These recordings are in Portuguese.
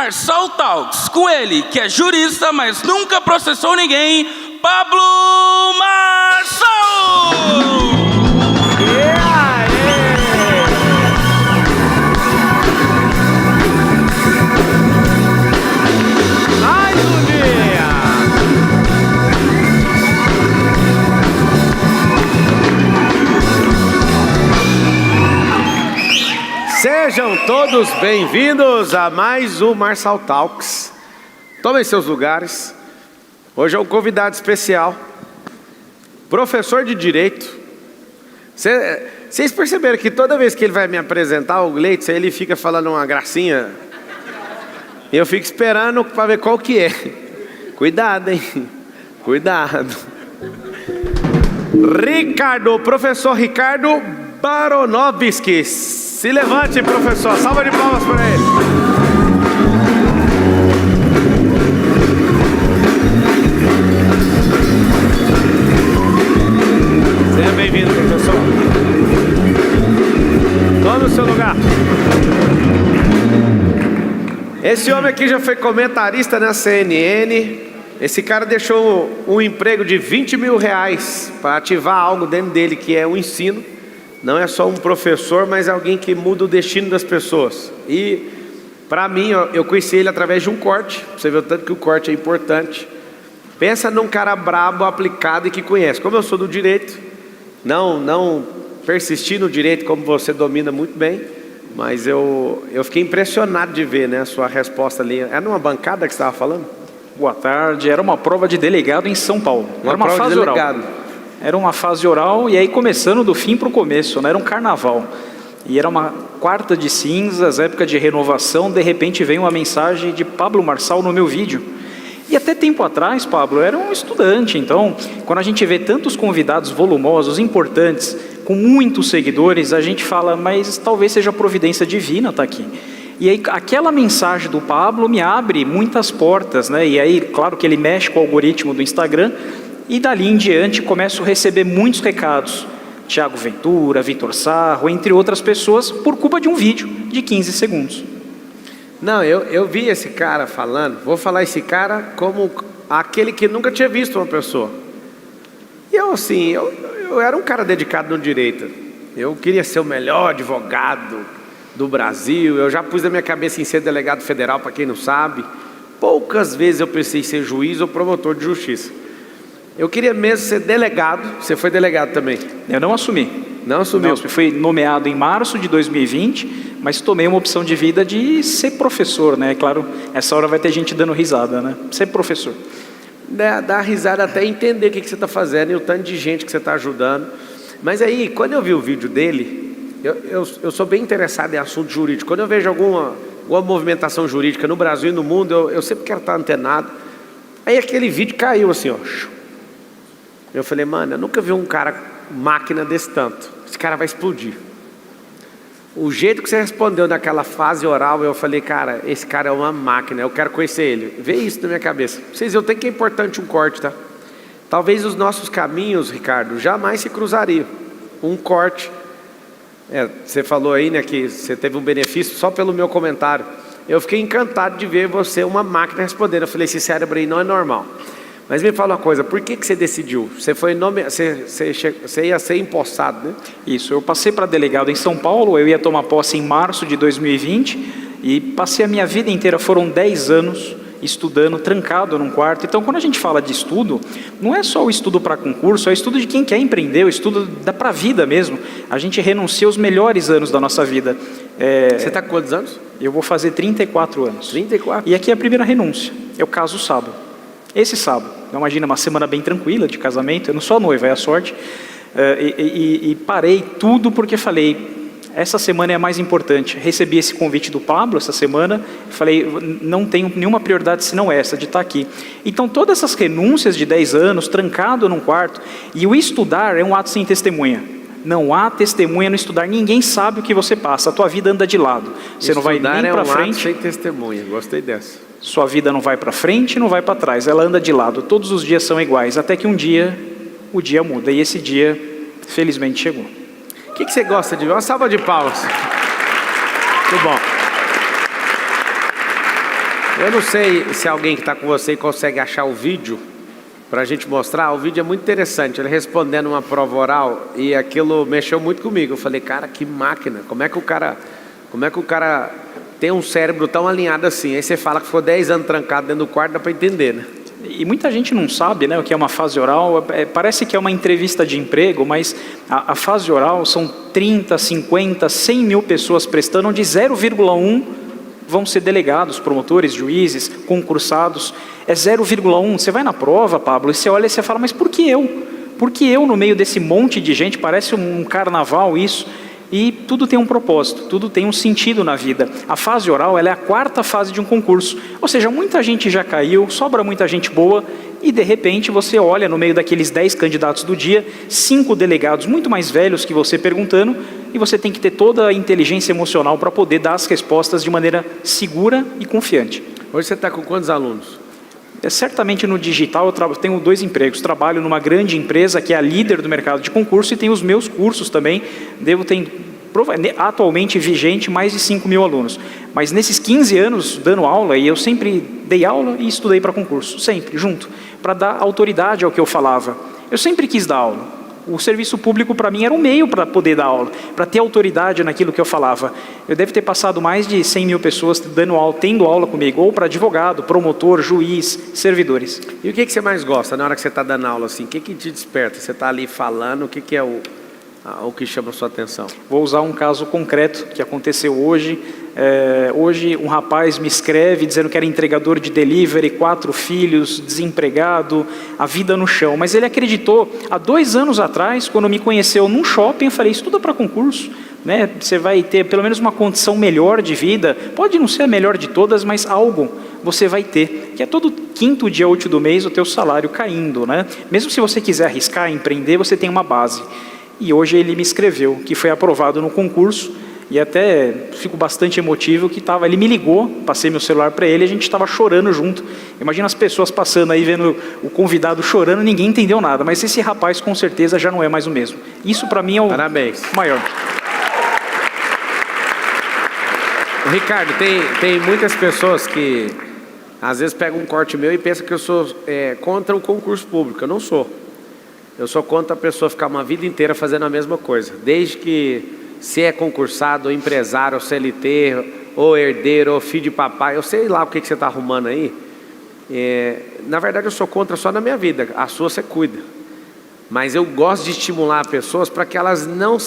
Marçal Talks, com ele, que é jurista, mas nunca processou ninguém, Pablo Marçal! Mais um dia! Sejam todos bem-vindos a mais um Marçal Talks. Tomem seus lugares. Hoje é um convidado especial, professor de Direito. Vocês perceberam que toda vez que ele vai me apresentar, o Gleitson, ele fica falando uma gracinha. E eu fico esperando para ver qual que é. Cuidado, hein? Cuidado. Ricardo, professor Ricardo Baronovski. Se levante, professor. Salva de palmas para ele. Seja bem-vindo, professor. Tome o seu lugar. Esse homem aqui já foi comentarista na CNN. Esse cara deixou um emprego de 20 mil reais para ativar algo dentro dele, que é o ensino. Não é só um professor, mas alguém que muda o destino das pessoas. E, para mim, eu conheci ele através de um corte. Você vê o tanto que o corte é importante. Pensa num cara brabo, aplicado e que conhece. Como eu sou do direito, não persisti no direito como você domina muito bem, mas eu fiquei impressionado de ver, né, a sua resposta ali. Era numa bancada que você estava falando? Boa tarde. Era uma prova de delegado em São Paulo. Era uma fase oral. Era uma fase oral e aí começando do fim para o começo, né? Era um carnaval. E era uma quarta de cinzas, época de renovação. De repente veio uma mensagem de Pablo Marçal no meu vídeo. E até tempo atrás, Pablo, era um estudante. Então, quando a gente vê tantos convidados volumosos, importantes, com muitos seguidores, a gente fala, mas talvez seja providência divina estar aqui. E aí aquela mensagem do Pablo me abre muitas portas, né? E aí, claro que ele mexe com o algoritmo do Instagram. E dali em diante começo a receber muitos recados. Tiago Ventura, Vitor Sarro, entre outras pessoas, por culpa de um vídeo de 15 segundos. Não, eu vi esse cara falando. Vou falar esse cara como aquele que nunca tinha visto uma pessoa. E eu assim, eu era um cara dedicado no direito. Eu queria ser o melhor advogado do Brasil. Eu já pus na minha cabeça em ser delegado federal, para quem não sabe. Poucas vezes eu pensei em ser juiz ou promotor de justiça. Eu queria mesmo ser delegado. Você foi delegado também? Eu não assumi. Não assumiu? Não, fui nomeado em março de 2020, mas tomei uma opção de vida de ser professor, né? Claro, essa hora vai ter gente dando risada, né? Ser professor. Dá risada até entender o que você está fazendo e o tanto de gente que você está ajudando. Mas aí, quando eu vi o vídeo dele, eu sou bem interessado em assunto jurídico. Quando eu vejo alguma movimentação jurídica no Brasil e no mundo, eu sempre quero estar antenado. Aí aquele vídeo caiu assim, ó. Eu falei, mano, eu nunca vi um cara máquina desse tanto. Esse cara vai explodir. O jeito que você respondeu naquela fase oral, eu falei, cara, esse cara é uma máquina, eu quero conhecer ele. Vê isso na minha cabeça. Vocês viram, tem que é importante um corte, tá? Talvez os nossos caminhos, Ricardo, jamais se cruzariam. Um corte. Você falou aí, né, que você teve um benefício só pelo meu comentário. Eu fiquei encantado de ver você, uma máquina, respondendo. Eu falei, esse cérebro aí não é normal. Mas me fala uma coisa, por que você decidiu? Você ia ser empossado, né? Isso, eu passei para delegado em São Paulo, eu ia tomar posse em março de 2020 e passei a minha vida inteira, foram 10 anos estudando, trancado num quarto. Então, quando a gente fala de estudo, não é só o estudo para concurso, é o estudo de quem quer empreender, o estudo para a vida mesmo. A gente renuncia os melhores anos da nossa vida. Você está com quantos anos? Eu vou fazer 34 anos. 34? E aqui é a primeira renúncia, eu caso sábado. Esse sábado, imagina uma semana bem tranquila de casamento, eu não sou a noiva, é a sorte, e parei tudo porque falei, essa semana é a mais importante. Recebi esse convite do Pablo essa semana, falei, não tenho nenhuma prioridade senão essa, de estar aqui. Então todas essas renúncias de 10 anos, trancado num quarto, e o estudar é um ato sem testemunha. Não há testemunha no estudar, ninguém sabe o que você passa, a tua vida anda de lado. Você não vai nem para frente. Ato sem testemunha, gostei dessa. Sua vida não vai para frente, não vai para trás, ela anda de lado. Todos os dias são iguais, até que um dia, o dia muda. E esse dia, felizmente, chegou. O que você gosta de ver? Uma salva de palmas. Muito bom. Eu não sei se alguém que está com você consegue achar o vídeo para a gente mostrar. O vídeo é muito interessante, ele respondendo uma prova oral e aquilo mexeu muito comigo. Eu falei, cara, que máquina, como é que o cara tem um cérebro tão alinhado assim? Aí você fala que ficou 10 anos trancado dentro do quarto, dá para entender, né? E muita gente não sabe, né, o que é uma fase oral. Parece que é uma entrevista de emprego, mas a fase oral são 30, 50, 100 mil pessoas prestando, onde 0,1 vão ser delegados, promotores, juízes, concursados. É 0,1. Você vai na prova, Pablo, e você olha e você fala, mas por que eu? Por que eu no meio desse monte de gente? Parece um carnaval isso. E tudo tem um propósito, tudo tem um sentido na vida. A fase oral, ela é a 4ª fase de um concurso. Ou seja, muita gente já caiu, sobra muita gente boa, e de repente você olha no meio daqueles 10 candidatos do dia, 5 delegados muito mais velhos que você perguntando, e você tem que ter toda a inteligência emocional para poder dar as respostas de maneira segura e confiante. Hoje você está com quantos alunos? Certamente no digital eu tenho 2 empregos. Trabalho numa grande empresa que é a líder do mercado de concurso e tenho os meus cursos também. Devo ter atualmente vigente mais de 5 mil alunos. Mas nesses 15 anos dando aula, e eu sempre dei aula e estudei para concurso, sempre, junto, para dar autoridade ao que eu falava. Eu sempre quis dar aula. O serviço público para mim era um meio para poder dar aula, para ter autoridade naquilo que eu falava. Eu devo ter passado mais de 100 mil pessoas dando aula, tendo aula comigo, ou para advogado, promotor, juiz, servidores. E o que você mais gosta na hora que você está dando aula assim? O que te desperta? Você está ali falando, o que é o que chama a sua atenção? Vou usar um caso concreto que aconteceu hoje. Hoje um rapaz me escreve dizendo que era entregador de delivery, 4 filhos, desempregado, a vida no chão. Mas ele acreditou, há 2 anos atrás, quando me conheceu num shopping, eu falei, estuda para concurso, né? Você vai ter pelo menos uma condição melhor de vida, pode não ser a melhor de todas, mas algo você vai ter, que é todo 5º dia útil do mês o teu salário caindo, né? Mesmo se você quiser arriscar, empreender, você tem uma base. E hoje ele me escreveu que foi aprovado no concurso, e até fico bastante emotivo que ele me ligou, passei meu celular para ele, e a gente estava chorando junto. Imagina as pessoas passando aí, vendo o convidado chorando, ninguém entendeu nada, mas esse rapaz com certeza já não é mais o mesmo. Isso para mim é o Parabéns. Maior. Ricardo, tem muitas pessoas que às vezes pegam um corte meu e pensam que eu sou contra o concurso público. Eu não sou. Eu sou contra a pessoa ficar uma vida inteira fazendo a mesma coisa. Desde que se é concursado, ou empresário, ou CLT, ou herdeiro, ou filho de papai, eu sei lá o que você está arrumando aí. Na verdade eu sou contra só na minha vida, a sua você cuida. Mas eu gosto de estimular pessoas para que elas não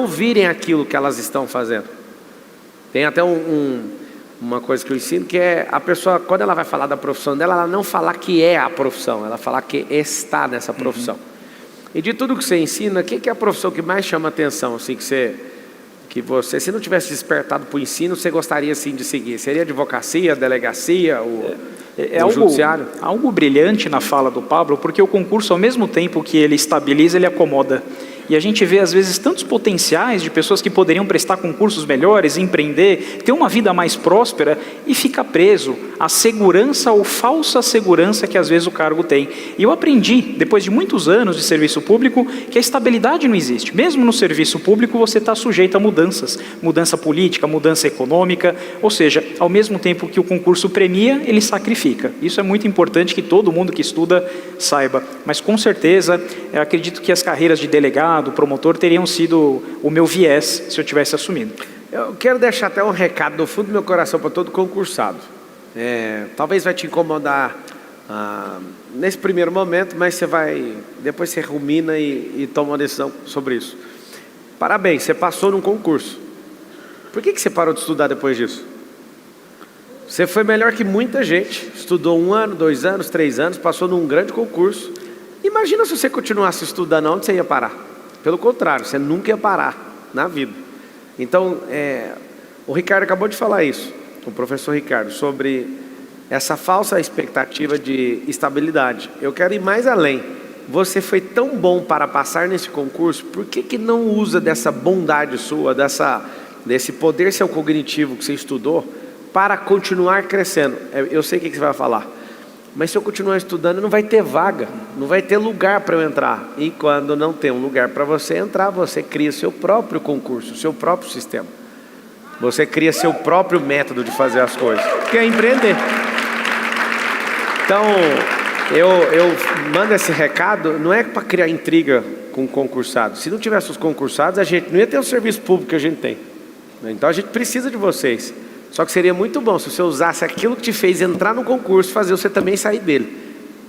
virem aquilo que elas estão fazendo. Tem até uma coisa que eu ensino, que é a pessoa, quando ela vai falar da profissão dela, ela não falar que é a profissão, ela falar que está nessa profissão. E de tudo que você ensina, o que é a profissão que mais chama atenção, assim, que você, se não tivesse despertado para o ensino, você gostaria assim de seguir? Seria a advocacia, a delegacia, o judiciário? Algo brilhante na fala do Pablo, porque o concurso, ao mesmo tempo que ele estabiliza, ele acomoda. E a gente vê, às vezes, tantos potenciais de pessoas que poderiam prestar concursos melhores, empreender, ter uma vida mais próspera e fica preso à segurança ou falsa segurança que, às vezes, o cargo tem. E eu aprendi, depois de muitos anos de serviço público, que a estabilidade não existe. Mesmo no serviço público, você está sujeito a mudanças. Mudança política, mudança econômica. Ou seja, ao mesmo tempo que o concurso premia, ele sacrifica. Isso é muito importante que todo mundo que estuda saiba. Mas, com certeza, eu acredito que as carreiras de delegado, do promotor, teriam sido o meu viés se eu tivesse assumido. Eu quero deixar até um recado do fundo do meu coração para todo concursado. Talvez vai te incomodar nesse primeiro momento, mas depois você rumina e toma uma decisão sobre isso. Parabéns, você passou num concurso. Por que você parou de estudar depois disso? Você foi melhor que muita gente, estudou 1 ano, 2 anos, 3 anos, passou num grande concurso. Imagina se você continuasse estudando, onde você ia parar? Pelo contrário, você nunca ia parar na vida. Então, o Ricardo acabou de falar isso, o professor Ricardo, sobre essa falsa expectativa de estabilidade. Eu quero ir mais além. Você foi tão bom para passar nesse concurso, por que não usa dessa bondade sua, desse poder seu cognitivo que você estudou, para continuar crescendo? Eu sei o que você vai falar. Mas se eu continuar estudando, não vai ter vaga, não vai ter lugar para eu entrar. E quando não tem um lugar para você entrar, você cria seu próprio concurso, seu próprio sistema. Você cria seu próprio método de fazer as coisas, que é empreender. Então, eu mando esse recado, não é para criar intriga com concursados. Se não tivesse os concursados, a gente não ia ter o serviço público que a gente tem. Então a gente precisa de vocês. Só que seria muito bom se você usasse aquilo que te fez entrar no concurso, fazer você também sair dele.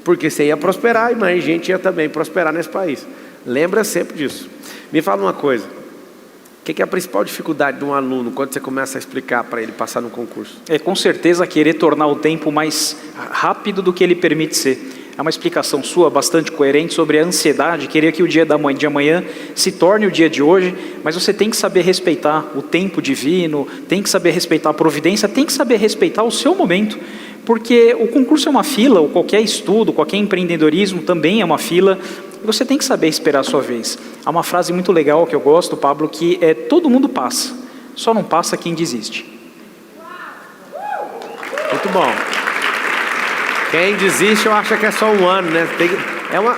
Porque você ia prosperar e mais gente ia também prosperar nesse país. Lembra sempre disso. Me fala uma coisa. O que é a principal dificuldade de um aluno quando você começa a explicar para ele passar no concurso? É com certeza querer tornar o tempo mais rápido do que ele permite ser. É uma explicação sua bastante coerente sobre a ansiedade, querer que o dia de amanhã se torne o dia de hoje, mas você tem que saber respeitar o tempo divino, tem que saber respeitar a providência, tem que saber respeitar o seu momento, porque o concurso é uma fila, ou qualquer estudo, qualquer empreendedorismo também é uma fila, e você tem que saber esperar a sua vez. Há uma frase muito legal que eu gosto, Pablo, que é: todo mundo passa, só não passa quem desiste. Muito bom. Quem desiste, eu acho que é só um ano, né?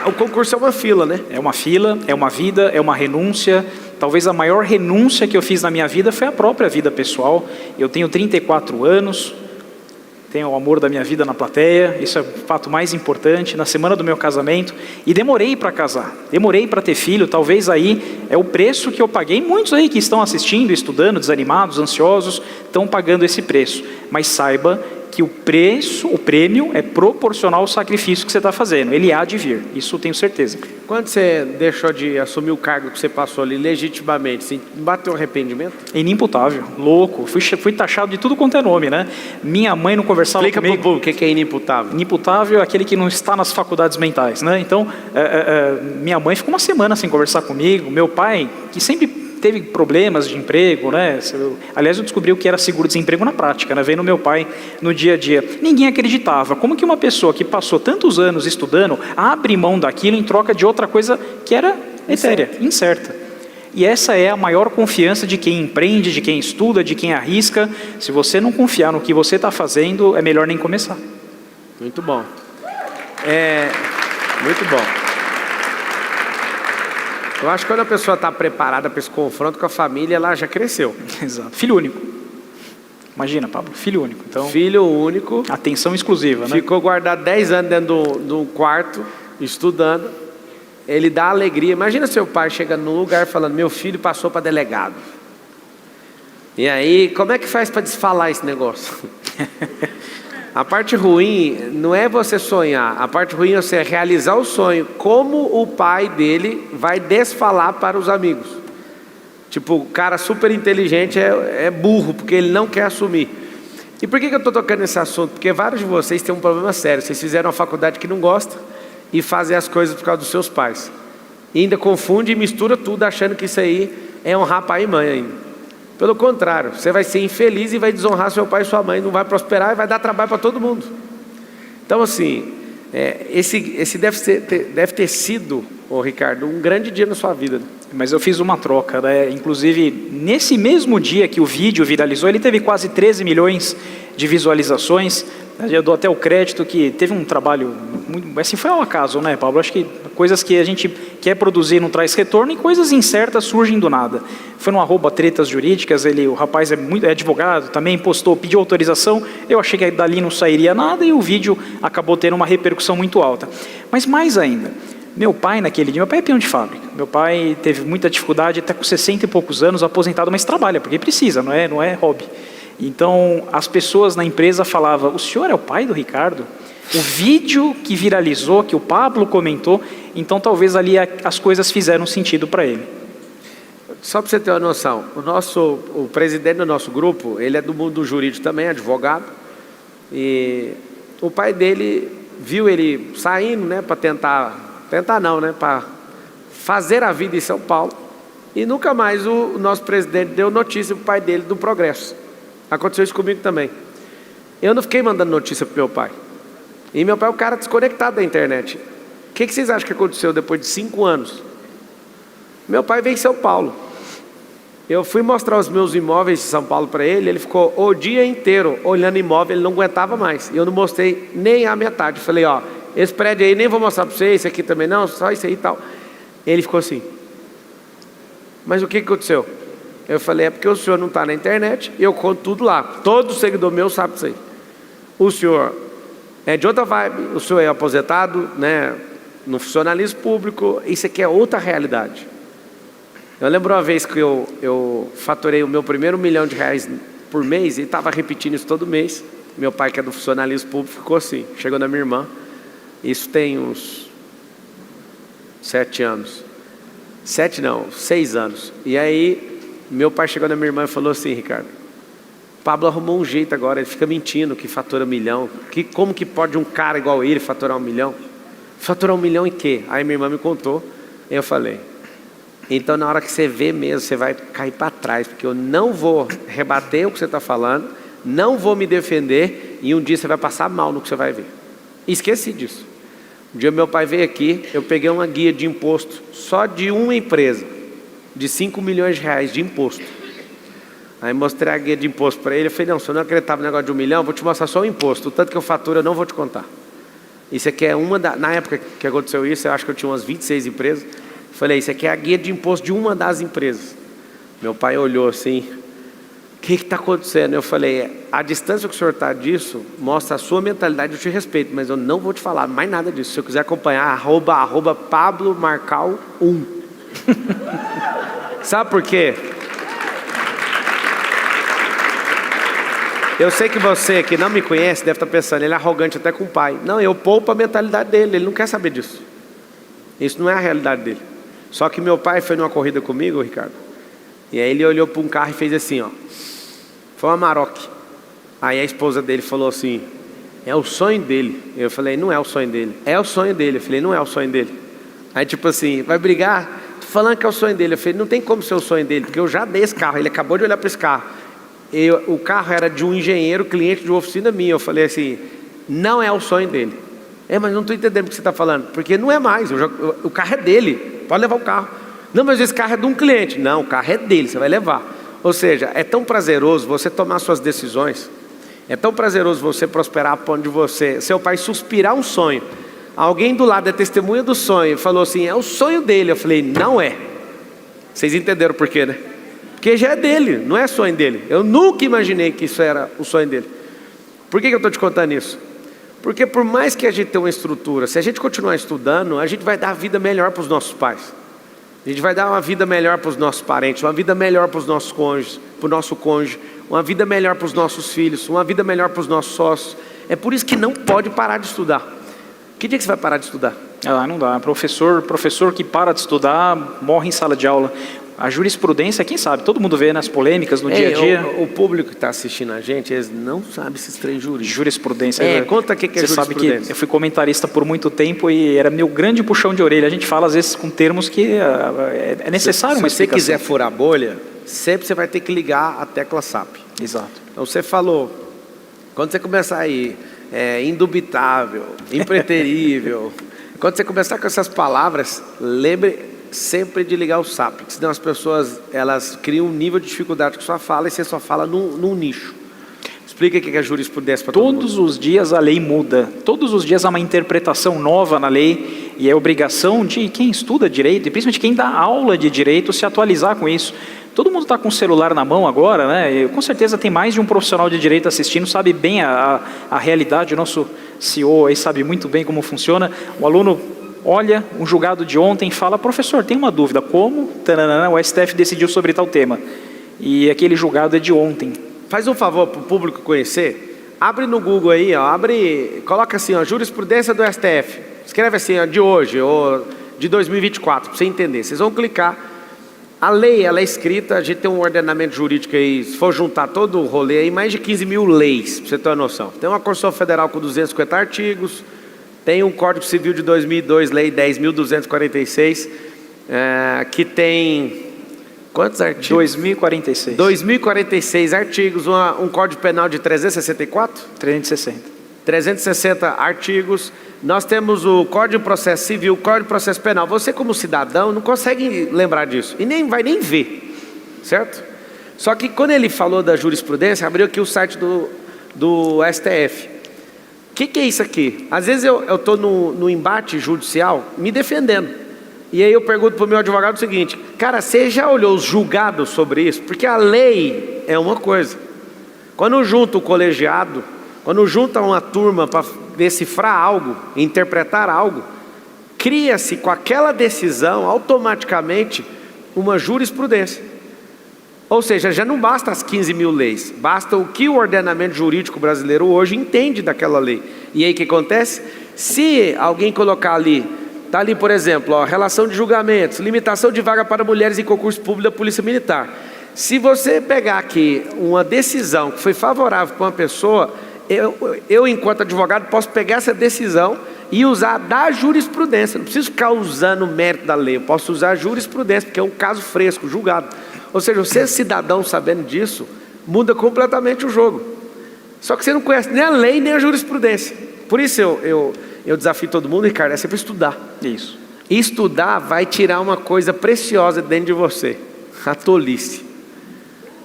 O concurso é uma fila, né? É uma fila, é uma vida, é uma renúncia. Talvez a maior renúncia que eu fiz na minha vida foi a própria vida pessoal. Eu tenho 34 anos, tenho o amor da minha vida na plateia, isso é o fato mais importante, na semana do meu casamento, e demorei para casar, demorei para ter filho. Talvez aí é o preço que eu paguei. Muitos aí que estão assistindo, estudando, desanimados, ansiosos, estão pagando esse preço. Mas saiba que o prêmio é proporcional ao sacrifício que você está fazendo. Ele há de vir, isso eu tenho certeza. Quando você deixou de assumir o cargo que você passou ali legitimamente, você bateu arrependimento? Inimputável, louco, fui taxado de tudo quanto é nome, né? Minha mãe não conversava comigo. Explica pro povo o que é inimputável. Inimputável é aquele que não está nas faculdades mentais, né? Então, minha mãe ficou uma semana sem conversar comigo, meu pai, que sempre teve problemas de emprego, né? Aliás, eu descobri o que era seguro-desemprego na prática, né? Vendo meu pai no dia a dia. Ninguém acreditava. Como que uma pessoa que passou tantos anos estudando abre mão daquilo em troca de outra coisa que era etérea, incerta? E essa é a maior confiança de quem empreende, de quem estuda, de quem arrisca. Se você não confiar no que você está fazendo, é melhor nem começar. Muito bom. Muito bom. Eu acho que quando a pessoa está preparada para esse confronto com a família, ela já cresceu. Exato. Filho único. Imagina, Pablo, filho único. Então, filho único. Atenção exclusiva, né? Ficou guardado 10 anos dentro do quarto, estudando. Ele dá alegria. Imagina seu pai chegando num lugar falando: meu filho passou para delegado. E aí, como é que faz para desfalar esse negócio? A parte ruim não é você sonhar, a parte ruim é você realizar o sonho. Como o pai dele vai desfalar para os amigos? Tipo, o cara super inteligente é burro, porque ele não quer assumir. E por que eu estou tocando nesse assunto? Porque vários de vocês têm um problema sério. Vocês fizeram uma faculdade que não gosta e fazem as coisas por causa dos seus pais. E ainda confunde e mistura tudo achando que isso aí é honrar pai e mãe ainda. Pelo contrário, você vai ser infeliz e vai desonrar seu pai e sua mãe, não vai prosperar e vai dar trabalho para todo mundo. Então assim, esse deve ter sido, Ricardo, um grande dia na sua vida. Mas eu fiz uma troca, né? Inclusive, nesse mesmo dia que o vídeo viralizou, ele teve quase 13 milhões de visualizações. Eu dou até o crédito que teve um trabalho, assim, foi ao acaso, né, Pablo? Acho que coisas que a gente quer produzir não traz retorno e coisas incertas surgem do nada. Foi no @tretasjurídicas, o rapaz é advogado, também postou, pediu autorização, eu achei que dali não sairia nada e o vídeo acabou tendo uma repercussão muito alta. Mas mais ainda, meu pai naquele dia, meu pai é peão de fábrica, meu pai teve muita dificuldade, até com 60 e poucos anos, aposentado, mas trabalha, porque precisa, não é hobby. Então, as pessoas na empresa falavam: o senhor é o pai do Ricardo? O vídeo que viralizou, que o Pablo comentou, então talvez ali as coisas fizeram sentido para ele. Só para você ter uma noção, o presidente do nosso grupo, ele é do mundo jurídico também, advogado, e o pai dele viu ele saindo, né, para para fazer a vida em São Paulo, e nunca mais o nosso presidente deu notícia para o pai dele do progresso. Aconteceu isso comigo também. Eu não fiquei mandando notícia para meu pai. E meu pai é um cara desconectado da internet. O que vocês acham que aconteceu depois de 5 anos? Meu pai veio em São Paulo. Eu fui mostrar os meus imóveis de São Paulo para ele. Ele ficou o dia inteiro olhando imóvel. Ele não aguentava mais. E eu não mostrei nem a metade. Falei: ó, esse prédio aí nem vou mostrar para você. Esse aqui também não, só isso aí e tal. Ele ficou assim: mas o que aconteceu? Eu falei, é porque o senhor não está na internet e eu conto tudo lá. Todo seguidor meu sabe disso aí. O senhor é de outra vibe, o senhor é aposentado, né, no funcionalismo público, isso aqui é outra realidade. Eu lembro uma vez que eu faturei o meu primeiro R$1 milhão por mês e estava repetindo isso todo mês. Meu pai, que é do funcionalismo público, ficou assim. Chegou na minha irmã, isso tem uns 7 anos. 7 não, 6 anos. E aí, meu pai chegou na minha irmã e falou assim, Ricardo, Pablo arrumou um jeito agora, ele fica mentindo que fatura 1 milhão. Como que pode um cara igual ele faturar 1 milhão? Faturar 1 milhão em quê? Aí minha irmã me contou, e eu falei, então na hora que você vê mesmo, você vai cair para trás, porque eu não vou rebater o que você está falando, não vou me defender, e um dia você vai passar mal no que você vai ver. E esqueci disso. Um dia meu pai veio aqui, eu peguei uma guia de imposto, só de uma empresa, de R$5 milhões de imposto. Aí mostrei a guia de imposto para ele, eu falei, não, se eu não acreditava no negócio de 1 milhão, vou te mostrar só o imposto, o tanto que eu faturo eu não vou te contar. Isso aqui é na época que aconteceu isso, eu acho que eu tinha umas 26 empresas, eu falei, isso aqui é a guia de imposto de uma das empresas. Meu pai olhou assim, o que está acontecendo? Eu falei, a distância que o senhor está disso mostra a sua mentalidade, eu te respeito, mas eu não vou te falar mais nada disso. Se eu quiser acompanhar, arroba Pablo Marcal 1. Sabe por quê? Eu sei que você que não me conhece deve estar pensando, ele é arrogante até com o pai. Não, eu poupo a mentalidade dele, ele não quer saber disso. Isso não é a realidade dele. Só que meu pai foi numa corrida comigo, Ricardo, e aí ele olhou para um carro e fez assim, ó. Foi uma Amarok. Aí a esposa dele falou assim, é o sonho dele. Eu falei, não é o sonho dele. É o sonho dele. Eu falei, não é o sonho dele. Aí tipo assim, vai brigar? Tô falando que é o sonho dele. Eu falei, não tem como ser o sonho dele, porque eu já dei esse carro. Ele acabou de olhar para esse carro. O carro era de um engenheiro, cliente de uma oficina minha. Eu falei assim, não é o sonho dele. Mas não estou entendendo o que você está falando. Porque não é mais, o carro é dele. Pode levar o carro. Não, mas esse carro é de um cliente. Não, o carro é dele, você vai levar. Ou seja, é tão prazeroso você tomar suas decisões, é tão prazeroso você prosperar a ponto de você, seu pai suspirar um sonho, alguém do lado é testemunha do sonho, falou assim, é o sonho dele. Eu falei, não é. Vocês entenderam por quê, né? Porque já é dele, não é sonho dele. Eu nunca imaginei que isso era o sonho dele. Por que eu estou te contando isso? Porque por mais que a gente tenha uma estrutura, se a gente continuar estudando, a gente vai dar a vida melhor para os nossos pais. A gente vai dar uma vida melhor para os nossos parentes, uma vida melhor para os nossos cônjuges, para o nosso cônjuge, uma vida melhor para os nossos filhos, uma vida melhor para os nossos sócios. É por isso que não pode parar de estudar. Que dia que você vai parar de estudar? Não dá. Professor que para de estudar morre em sala de aula. A jurisprudência, quem sabe? Todo mundo vê nas polêmicas, no dia a dia. O público que está assistindo a gente, eles não sabem esses três jurídicos. Jurisprudência. Conta o que é jurisprudência. Você sabe que eu fui comentarista por muito tempo e era meu grande puxão de orelha. A gente fala às vezes com termos que é necessário uma explicação. Se você quiser furar a bolha, sempre você vai ter que ligar a tecla SAP. Exato. Então você falou, quando você começar aí, indubitável, impreterível, quando você começar com essas palavras, lembre sempre de ligar o SAP, porque senão as pessoas elas criam um nível de dificuldade com sua fala e você só fala num nicho. Explica o que é jurisprudência para todo mundo. Todos os dias a lei muda, todos os dias há uma interpretação nova na lei e é obrigação de quem estuda direito e principalmente quem dá aula de direito se atualizar com isso. Todo mundo está com o celular na mão agora, né? Com certeza tem mais de um profissional de direito assistindo, sabe bem a realidade. O nosso CEO aí sabe muito bem como funciona. O aluno olha um julgado de ontem e fala, professor, tem uma dúvida, como? Tananana, o STF decidiu sobre tal tema. E aquele julgado é de ontem. Faz um favor para o público conhecer, abre no Google aí, coloca assim, jurisprudência do STF. Escreve assim, de hoje, ou de 2024, para você entender. Vocês vão clicar. A lei, ela é escrita, a gente tem um ordenamento jurídico aí, se for juntar todo o rolê aí, mais de 15 mil leis, para você ter uma noção. Tem uma Constituição Federal com 250 artigos, tem um Código Civil de 2002, Lei 10.246, que tem quantos artigos? 2046. 2046 artigos, um Código Penal de 364? 360 artigos. Nós temos o Código de Processo Civil, o Código de Processo Penal. Você como cidadão não consegue lembrar disso e nem vai nem ver, certo? Só que quando ele falou da jurisprudência, abriu aqui o site do STF. O que é isso aqui? Às vezes eu estou no embate judicial me defendendo. E aí eu pergunto para o meu advogado o seguinte: cara, você já olhou os julgados sobre isso? Porque a lei é uma coisa. Quando junta o colegiado, quando junta uma turma para decifrar algo, interpretar algo, cria-se com aquela decisão automaticamente uma jurisprudência. Ou seja, já não basta as 15 mil leis, basta o que o ordenamento jurídico brasileiro hoje entende daquela lei. E aí o que acontece? Se alguém colocar ali, está ali, por exemplo, ó, relação de julgamentos, limitação de vaga para mulheres em concurso público da Polícia Militar. Se você pegar aqui uma decisão que foi favorável para uma pessoa, eu enquanto advogado posso pegar essa decisão e usar da jurisprudência. Não preciso ficar usando o mérito da lei, eu posso usar a jurisprudência, porque é um caso fresco, julgado. Ou seja, você cidadão sabendo disso, muda completamente o jogo. Só que você não conhece nem a lei, nem a jurisprudência. Por isso eu desafio todo mundo, Ricardo, é sempre estudar. Isso. Estudar vai tirar uma coisa preciosa dentro de você, a tolice.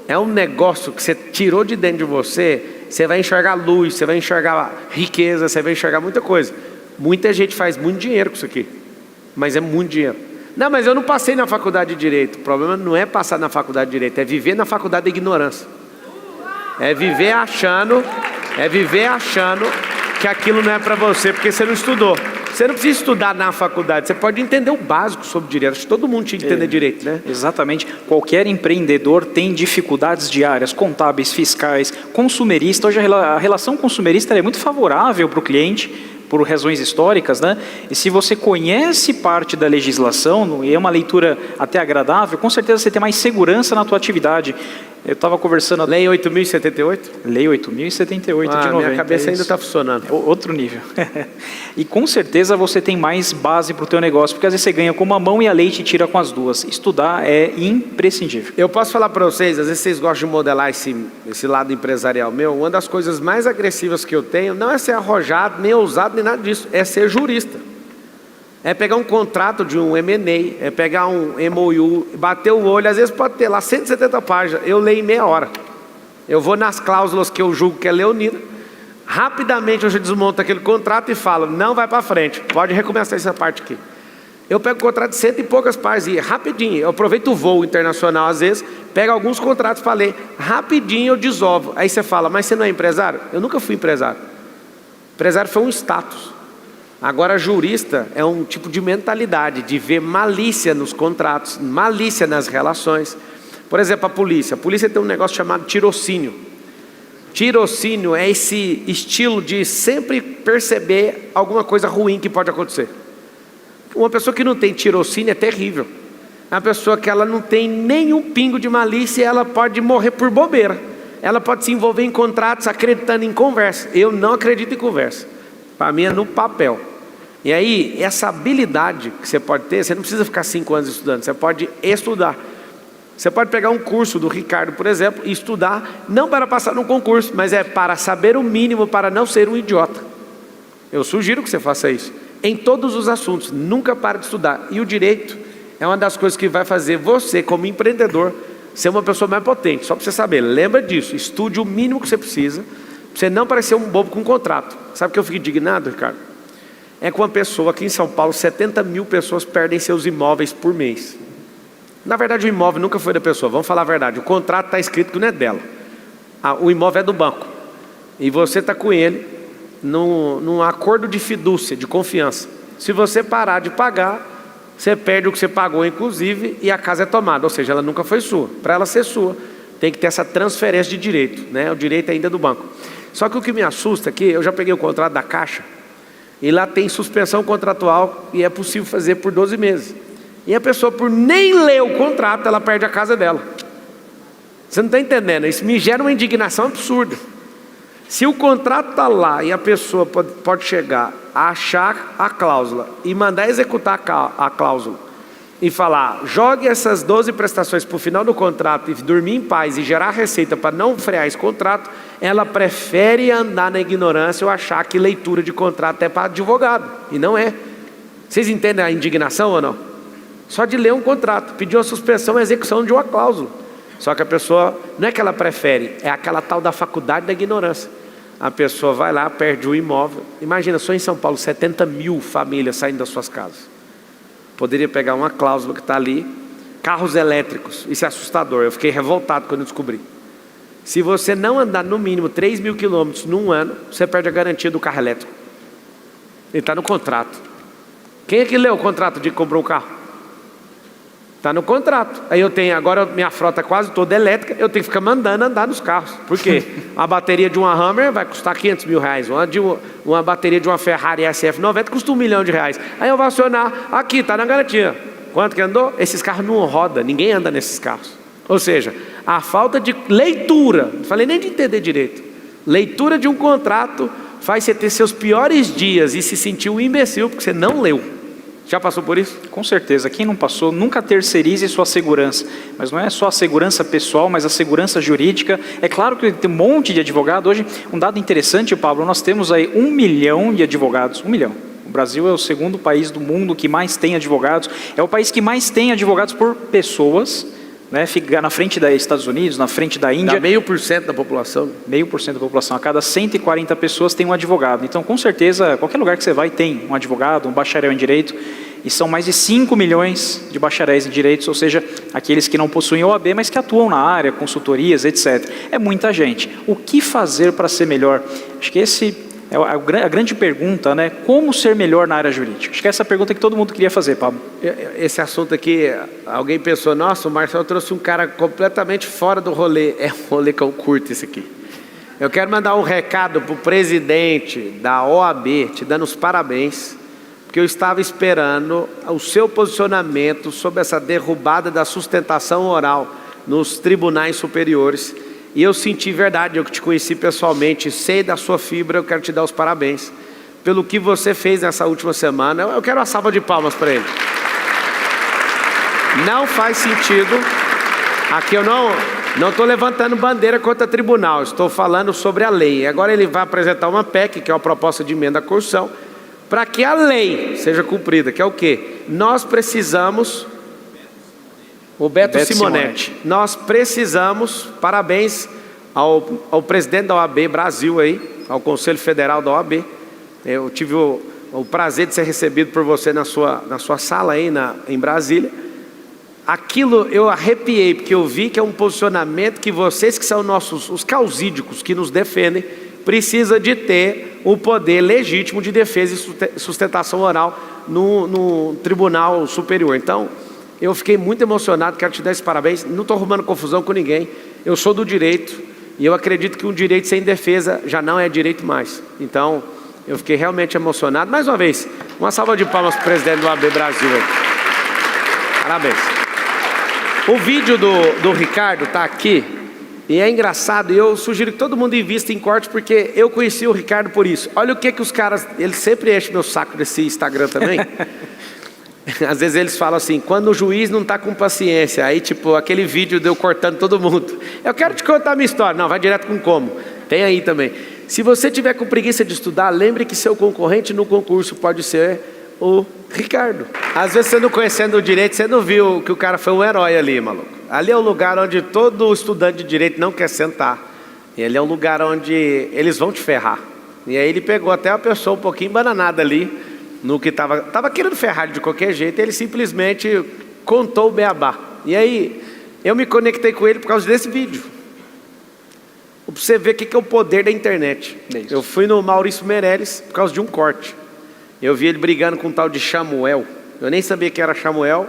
É um negócio que você tirou de dentro de você, você vai enxergar luz, você vai enxergar riqueza, você vai enxergar muita coisa. Muita gente faz muito dinheiro com isso aqui, mas é muito dinheiro. Não, mas eu não passei na faculdade de Direito. O problema não é passar na faculdade de Direito, é viver na faculdade da ignorância. É viver achando que aquilo não é para você, porque você não estudou. Você não precisa estudar na faculdade, você pode entender o básico sobre direito. Acho que todo mundo tinha que entender direito, né? Exatamente. Qualquer empreendedor tem dificuldades diárias, contábeis, fiscais, consumerista. Hoje a relação consumerista é muito favorável para o cliente, por razões históricas, né? E se você conhece parte da legislação, e é uma leitura até agradável, com certeza você tem mais segurança na tua atividade. Eu estava conversando... Lei 8.078? Lei 8.078 de 90. Minha cabeça ainda está funcionando. Outro nível. E com certeza você tem mais base para o teu negócio, porque às vezes você ganha com uma mão e a lei te tira com as duas. Estudar é imprescindível. Eu posso falar para vocês, às vezes vocês gostam de modelar esse lado empresarial meu, uma das coisas mais agressivas que eu tenho não é ser arrojado, nem ousado, nem nada disso, é ser jurista. É pegar um contrato de um M&A, é pegar um MOU, bater o olho, às vezes pode ter lá 170 páginas, eu leio em meia hora. Eu vou nas cláusulas que eu julgo que é leonina, rapidamente eu já desmonto aquele contrato e falo, não vai para frente, pode recomeçar essa parte aqui. Eu pego o contrato de 100 e poucas páginas e rapidinho, eu aproveito o voo internacional às vezes, pego alguns contratos para ler, rapidinho eu desovo. Aí você fala, mas você não é empresário? Eu nunca fui empresário. Empresário foi um status. Agora, jurista é um tipo de mentalidade, de ver malícia nos contratos, malícia nas relações. Por exemplo, a polícia tem um negócio chamado tirocínio. Tirocínio é esse estilo de sempre perceber alguma coisa ruim que pode acontecer. Uma pessoa que não tem tirocínio é terrível. É uma pessoa que ela não tem nenhum pingo de malícia e ela pode morrer por bobeira. Ela pode se envolver em contratos acreditando em conversa. Eu não acredito em conversa. Para mim é no papel. E aí, essa habilidade que você pode ter, você não precisa ficar 5 anos estudando, você pode estudar. Você pode pegar um curso do Ricardo, por exemplo, e estudar, não para passar num concurso, mas é para saber o mínimo para não ser um idiota. Eu sugiro que você faça isso. Em todos os assuntos, nunca pare de estudar. E o direito é uma das coisas que vai fazer você, como empreendedor, ser uma pessoa mais potente. Só para você saber, lembra disso, estude o mínimo que você precisa, para você não parecer um bobo com um contrato. Sabe o que eu fico indignado, Ricardo? É com uma pessoa, aqui em São Paulo, 70 mil pessoas perdem seus imóveis por mês. Na verdade, o imóvel nunca foi da pessoa, vamos falar a verdade. O contrato está escrito que não é dela. O imóvel é do banco. E você está com ele num acordo de fidúcia, de confiança. Se você parar de pagar, você perde o que você pagou, inclusive, e a casa é tomada. Ou seja, ela nunca foi sua. Para ela ser sua, tem que ter essa transferência de direito, né? O direito ainda é do banco. Só que o que me assusta aqui, eu já peguei o contrato da Caixa, e lá tem suspensão contratual e é possível fazer por 12 meses. E a pessoa, por nem ler o contrato, ela perde a casa dela. Você não está entendendo? Isso me gera uma indignação absurda. Se o contrato está lá e a pessoa pode chegar a achar a cláusula e mandar executar a cláusula e falar, jogue essas 12 prestações para o final do contrato e dormir em paz e gerar receita para não frear esse contrato, ela prefere andar na ignorância ou achar que leitura de contrato é para advogado, e não é. Vocês entendem a indignação ou não? Só de ler um contrato, pedir uma suspensão e execução de uma cláusula. Só que a pessoa, não é que ela prefere, é aquela tal da faculdade da ignorância. A pessoa vai lá, perde o imóvel. Imagina, só em São Paulo, 70 mil famílias saindo das suas casas. poderia pegar uma cláusula que está ali, carros elétricos. Isso é assustador, eu fiquei revoltado quando eu descobri. Se você não andar no mínimo 3.000 quilômetros num ano, você perde a garantia do carro elétrico. Ele está no contrato. Quem é que leu o contrato de que comprou um carro? Está no contrato. Aí eu tenho, agora minha frota é quase toda elétrica, eu tenho que ficar mandando andar nos carros. Por quê? A bateria de uma Hummer vai custar 500 mil reais. Uma bateria de uma Ferrari SF90 custa R$1 milhão. Aí eu vou acionar, aqui, está na garantia. Quanto que andou? Esses carros não rodam, ninguém anda nesses carros. Ou seja, a falta de leitura, não falei nem de entender direito, leitura de um contrato faz você ter seus piores dias e se sentir um imbecil porque você não leu. Já passou por isso? Com certeza, quem não passou, nunca terceirize sua segurança. Mas não é só a segurança pessoal, mas a segurança jurídica. É claro que tem um monte de advogado. Hoje, um dado interessante, Pablo, nós temos aí 1 milhão de advogados. 1 milhão. O Brasil é o segundo país do mundo que mais tem advogados. É o país que mais tem advogados por pessoas, né? Fica na frente dos Estados Unidos, na frente da Índia. Dá 0,5% da população. 0,5% da população. A cada 140 pessoas tem um advogado. Então, com certeza, qualquer lugar que você vai tem um advogado, um bacharel em direito. E são mais de 5 milhões de bacharéis em direitos, ou seja, aqueles que não possuem OAB, mas que atuam na área, consultorias, etc. É muita gente. O que fazer para ser melhor? Acho que esse é a grande pergunta, né? Como ser melhor na área jurídica? Acho que essa é a pergunta que todo mundo queria fazer, Pablo. Esse assunto aqui, alguém pensou, nossa, o Marcelo trouxe um cara completamente fora do rolê. É um rolê que eu curto esse aqui. Eu quero mandar um recado para o presidente da OAB, te dando os parabéns, porque eu estava esperando o seu posicionamento sobre essa derrubada da sustentação oral nos tribunais superiores. E eu senti verdade, eu que te conheci pessoalmente, sei da sua fibra, eu quero te dar os parabéns pelo que você fez nessa última semana. Eu quero uma salva de palmas para ele. Não faz sentido, aqui eu não estou levantando bandeira contra tribunal, estou falando sobre a lei. Agora ele vai apresentar uma PEC, que é uma proposta de emenda à Constituição, para que a lei seja cumprida, que é o quê? Nós precisamos... O Beto Simonetti. Nós precisamos, parabéns ao presidente da OAB Brasil aí, ao Conselho Federal da OAB. Eu tive o prazer de ser recebido por você na sua sala aí em Brasília. Aquilo eu arrepiei, porque eu vi que é um posicionamento que vocês que são os causídicos que nos defendem, precisa de ter o poder legítimo de defesa e sustentação oral no Tribunal Superior. Então, eu fiquei muito emocionado, quero te dar esses parabéns. Não estou arrumando confusão com ninguém. Eu sou do direito e eu acredito que um direito sem defesa já não é direito mais. Então, eu fiquei realmente emocionado. Mais uma vez, uma salva de palmas para o presidente do OAB Brasil. Parabéns. O vídeo do Ricardo está aqui e é engraçado. E eu sugiro que todo mundo invista em corte, porque eu conheci o Ricardo por isso. Olha o que os caras... Eles sempre enchem meu saco desse Instagram também. Às vezes eles falam assim, quando o juiz não está com paciência, aí tipo, aquele vídeo de eu cortando todo mundo. Eu quero te contar a minha história. Não, vai direto com como. Tem aí também. Se você tiver com preguiça de estudar, lembre que seu concorrente no concurso pode ser o Ricardo. Às vezes você não conhecendo o direito, você não viu que o cara foi um herói ali, maluco. Ali é o lugar onde todo estudante de direito não quer sentar. E ali é um lugar onde eles vão te ferrar. E aí ele pegou até a pessoa um pouquinho bananada ali, no que estava querendo ferrar de qualquer jeito. Ele simplesmente contou o beabá. E aí eu me conectei com ele por causa desse vídeo, para você ver o que é o poder da internet. Eu fui no Maurício Meirelles por causa de um corte. Eu vi ele brigando com um tal de Samuel. Eu nem sabia que era Samuel.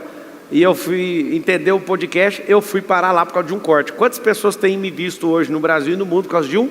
E eu fui entender o podcast. Eu fui parar lá por causa de um corte. Quantas pessoas têm me visto hoje no Brasil e no mundo por causa de um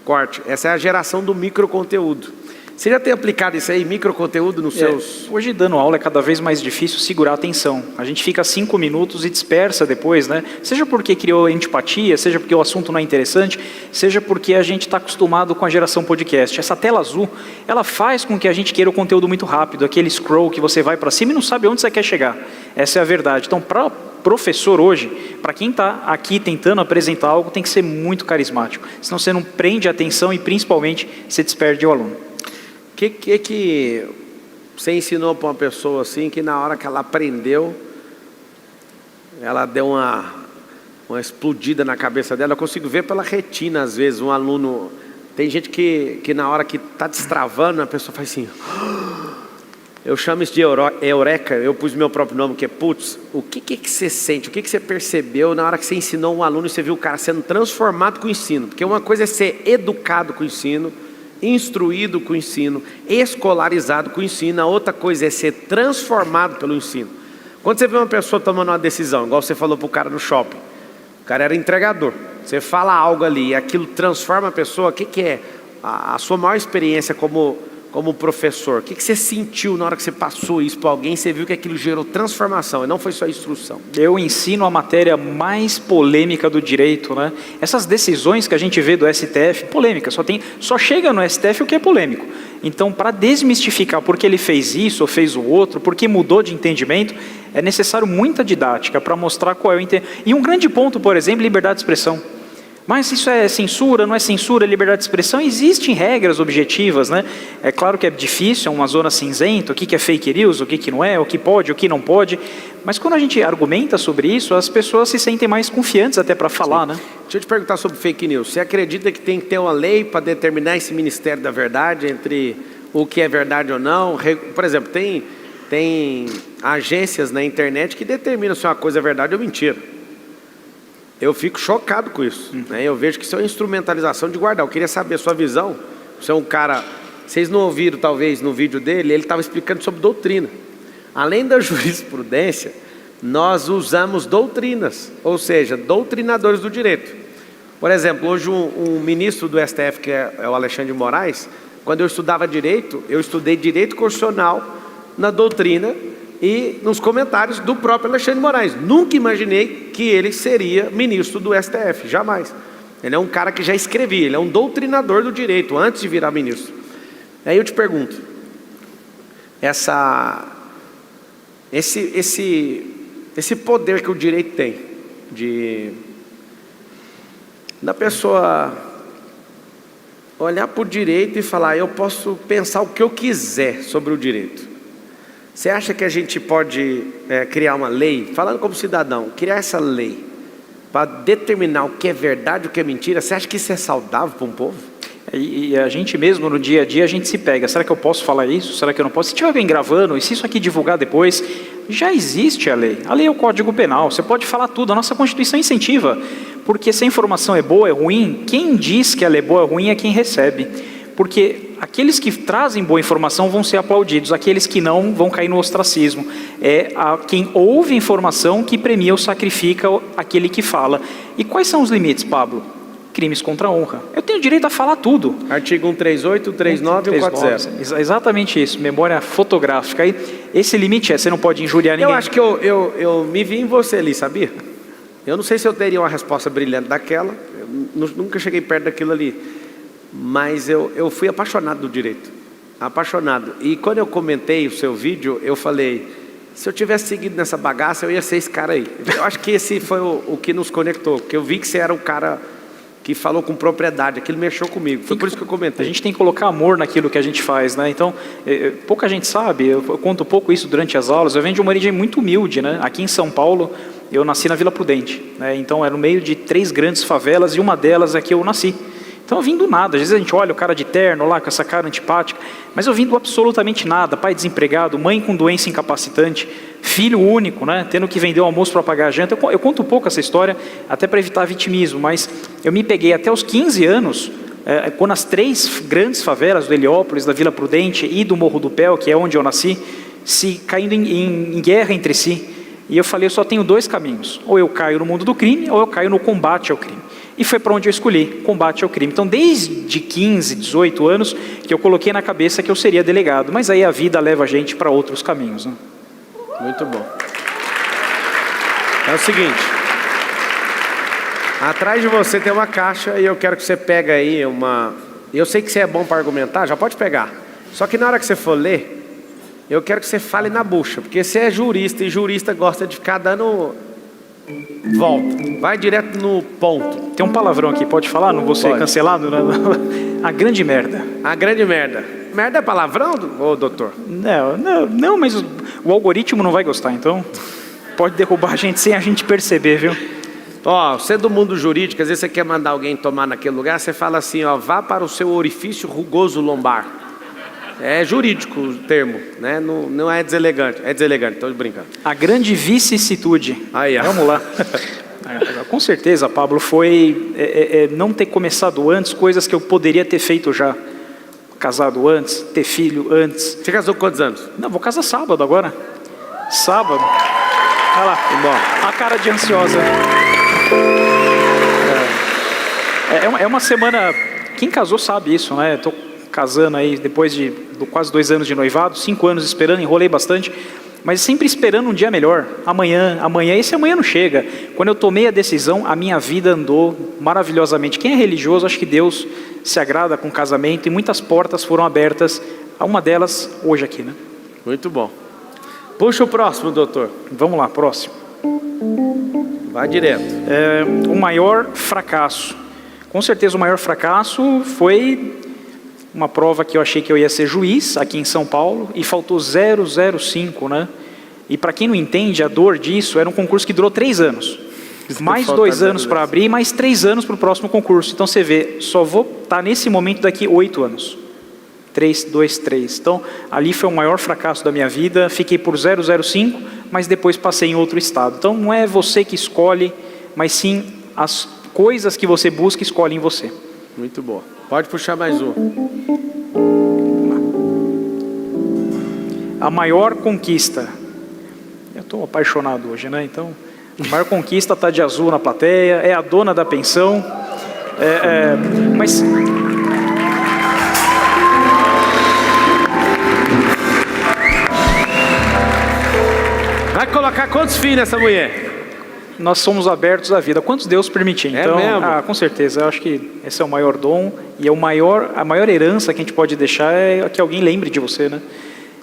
corte? Essa é a geração do microconteúdo. Você já tem aplicado isso aí, microconteúdo nos seus... Hoje, dando aula, é cada vez mais difícil segurar a atenção. A gente fica 5 minutos e dispersa depois, né? Seja porque criou antipatia, seja porque o assunto não é interessante, seja porque a gente está acostumado com a geração podcast. Essa tela azul, ela faz com que a gente queira o conteúdo muito rápido, aquele scroll que você vai para cima e não sabe onde você quer chegar. Essa é a verdade. Então, para professor hoje, para quem está aqui tentando apresentar algo, tem que ser muito carismático. Senão você não prende a atenção e, principalmente, você desperde o aluno. O que você ensinou para uma pessoa assim, que na hora que ela aprendeu, ela deu uma explodida na cabeça dela? Eu consigo ver pela retina, às vezes, um aluno... Tem gente que na hora que está destravando, a pessoa faz assim... Eu chamo isso de eureka, eu pus meu próprio nome, que é putz, o que você sente, o que você percebeu na hora que você ensinou um aluno e você viu o cara sendo transformado com o ensino? Porque uma coisa é ser educado com o ensino, instruído com o ensino, escolarizado com o ensino, a outra coisa é ser transformado pelo ensino. Quando você vê uma pessoa tomando uma decisão, igual você falou para o cara no shopping, o cara era entregador, você fala algo ali e aquilo transforma a pessoa, o que é a sua maior experiência como professor? O que você sentiu na hora que você passou isso para alguém, você viu que aquilo gerou transformação e não foi só instrução? Eu ensino a matéria mais polêmica do direito, né? Essas decisões que a gente vê do STF, polêmica, só chega no STF o que é polêmico. Então, para desmistificar por que ele fez isso ou fez o outro, por que mudou de entendimento, é necessário muita didática para mostrar qual é o entendimento. E um grande ponto, por exemplo, liberdade de expressão. Mas isso é censura, não é censura, é liberdade de expressão? Existem regras objetivas, né? É claro que é difícil, é uma zona cinzenta, o que é fake news, o que não é, o que pode, o que não pode. Mas quando a gente argumenta sobre isso, as pessoas se sentem mais confiantes até para falar, né? Deixa eu te perguntar sobre fake news. Você acredita que tem que ter uma lei para determinar esse Ministério da Verdade entre o que é verdade ou não? Por exemplo, tem agências na internet que determinam se uma coisa é verdade ou mentira. Eu fico chocado com isso, né? Eu vejo que isso é uma instrumentalização de guardar. Eu queria saber a sua visão. Você é um cara... Vocês não ouviram, talvez, no vídeo dele, ele estava explicando sobre doutrina. Além da jurisprudência, nós usamos doutrinas, ou seja, doutrinadores do direito. Por exemplo, hoje um ministro do STF, que é o Alexandre de Moraes, quando eu estudava direito, eu estudei direito constitucional na doutrina e nos comentários do próprio Alexandre de Moraes. Nunca imaginei que ele seria ministro do STF, jamais. Ele é um cara que já escrevia, ele é um doutrinador do direito, antes de virar ministro. Aí eu te pergunto, esse poder que o direito tem, da pessoa olhar para o direito e falar, eu posso pensar o que eu quiser sobre o direito. Você acha que a gente pode criar uma lei, falando como cidadão, criar essa lei para determinar o que é verdade e o que é mentira? Você acha que isso é saudável para um povo? E a gente mesmo no dia a dia a gente se pega, será que eu posso falar isso? Será que eu não posso? Se tiver alguém gravando, e se isso aqui divulgar depois, já existe a lei é o Código Penal, você pode falar tudo, a nossa Constituição incentiva, porque se a informação é boa, é ruim, quem diz que ela é boa, é ruim é quem recebe, porque aqueles que trazem boa informação vão ser aplaudidos, aqueles que não vão cair no ostracismo. É quem ouve informação que premia ou sacrifica aquele que fala. E quais são os limites, Pablo? Crimes contra a honra. Eu tenho direito a falar tudo. Artigo 138, 139 e 140. Exatamente isso, memória fotográfica. Aí, esse limite você não pode injuriar ninguém. Eu acho que eu me vi em você ali, sabia? Eu não sei se eu teria uma resposta brilhante daquela, eu nunca cheguei perto daquilo ali. Mas eu fui apaixonado do direito, apaixonado. E quando eu comentei o seu vídeo, eu falei, se eu tivesse seguido nessa bagaça, eu ia ser esse cara aí. Eu acho que esse foi o que nos conectou, porque eu vi que você era o cara que falou com propriedade, aquilo mexeu comigo, foi por isso que eu comentei. A gente tem que colocar amor naquilo que a gente faz, né? Então, pouca gente sabe, eu conto um pouco isso durante as aulas, eu venho de uma origem muito humilde, né? Aqui em São Paulo, eu nasci na Vila Prudente, né? Então era no meio de 3 grandes favelas, e uma delas é que eu nasci. Então eu vim do nada, às vezes a gente olha o cara de terno lá com essa cara antipática, mas eu vim do absolutamente nada, pai desempregado, mãe com doença incapacitante, filho único, né, tendo que vender o almoço para pagar a janta. Eu conto um pouco essa história, até para evitar vitimismo, mas eu me peguei até os 15 anos, quando as 3 grandes favelas do Heliópolis, da Vila Prudente e do Morro do Pel, que é onde eu nasci, se caindo em guerra entre si. E eu falei, eu só tenho 2 caminhos, ou eu caio no mundo do crime, ou eu caio no combate ao crime. E foi para onde eu escolhi, combate ao crime. Então, desde 15, 18 anos, que eu coloquei na cabeça que eu seria delegado. Mas aí a vida leva a gente para outros caminhos, né? Muito bom. É o seguinte, atrás de você tem uma caixa e eu quero que você pegue aí uma... Eu sei que você é bom para argumentar, já pode pegar. Só que na hora que você for ler, eu quero que você fale na bucha, porque você é jurista e jurista gosta de ficar dando... Volta, vai direto no ponto. Tem um palavrão aqui, pode falar? Não vou ser cancelado? A grande merda. A grande merda. Merda é palavrão, ô doutor? Não, mas o algoritmo não vai gostar, então pode derrubar a gente sem a gente perceber, viu? Ó, você é do mundo jurídico, às vezes você quer mandar alguém tomar naquele lugar, você fala assim, ó, vá para o seu orifício rugoso lombar. É jurídico o termo, né? Não é deselegante. É deselegante, estou brincando. A grande vicissitude. Aí, ó. Vamos lá. Com certeza, Pablo, foi não ter começado antes coisas que eu poderia ter feito já. Casado antes, ter filho antes. Você casou com quantos anos? Não, vou casar sábado agora. Sábado. Olha lá, bom. A cara de ansiosa. É uma semana... Quem casou sabe isso, né? Estou casando aí depois de quase 2 anos de noivado, 5 anos esperando, enrolei bastante, mas sempre esperando um dia melhor. Amanhã, esse amanhã não chega. Quando eu tomei a decisão, a minha vida andou maravilhosamente. Quem é religioso, acho que Deus se agrada com o casamento e muitas portas foram abertas. Uma delas, hoje aqui, né? Muito bom. Puxa o próximo, doutor. Vamos lá, próximo. Vai direto. O maior fracasso. Com certeza o maior fracasso foi uma prova que eu achei que eu ia ser juiz aqui em São Paulo e faltou 0,05, né? E para quem não entende a dor disso, era um concurso que durou 3 anos. Mais 2 anos para abrir, mais 3 anos para o próximo concurso. Então você vê, só vou estar nesse momento daqui 8 anos. 3, 2, 3. Então ali foi o maior fracasso da minha vida. Fiquei por 0,05, mas depois passei em outro estado. Então não é você que escolhe, mas sim as coisas que você busca escolhem você. Muito bom. Pode puxar mais um. A maior conquista. Eu estou apaixonado hoje, né? Então, a maior conquista está de azul na plateia, é a dona da pensão. Mas... Vai colocar quantos filhos nessa mulher? Nós somos abertos à vida, quantos Deus permitir. Então, com certeza, eu acho que esse é o maior dom e a maior herança que a gente pode deixar é que alguém lembre de você, né?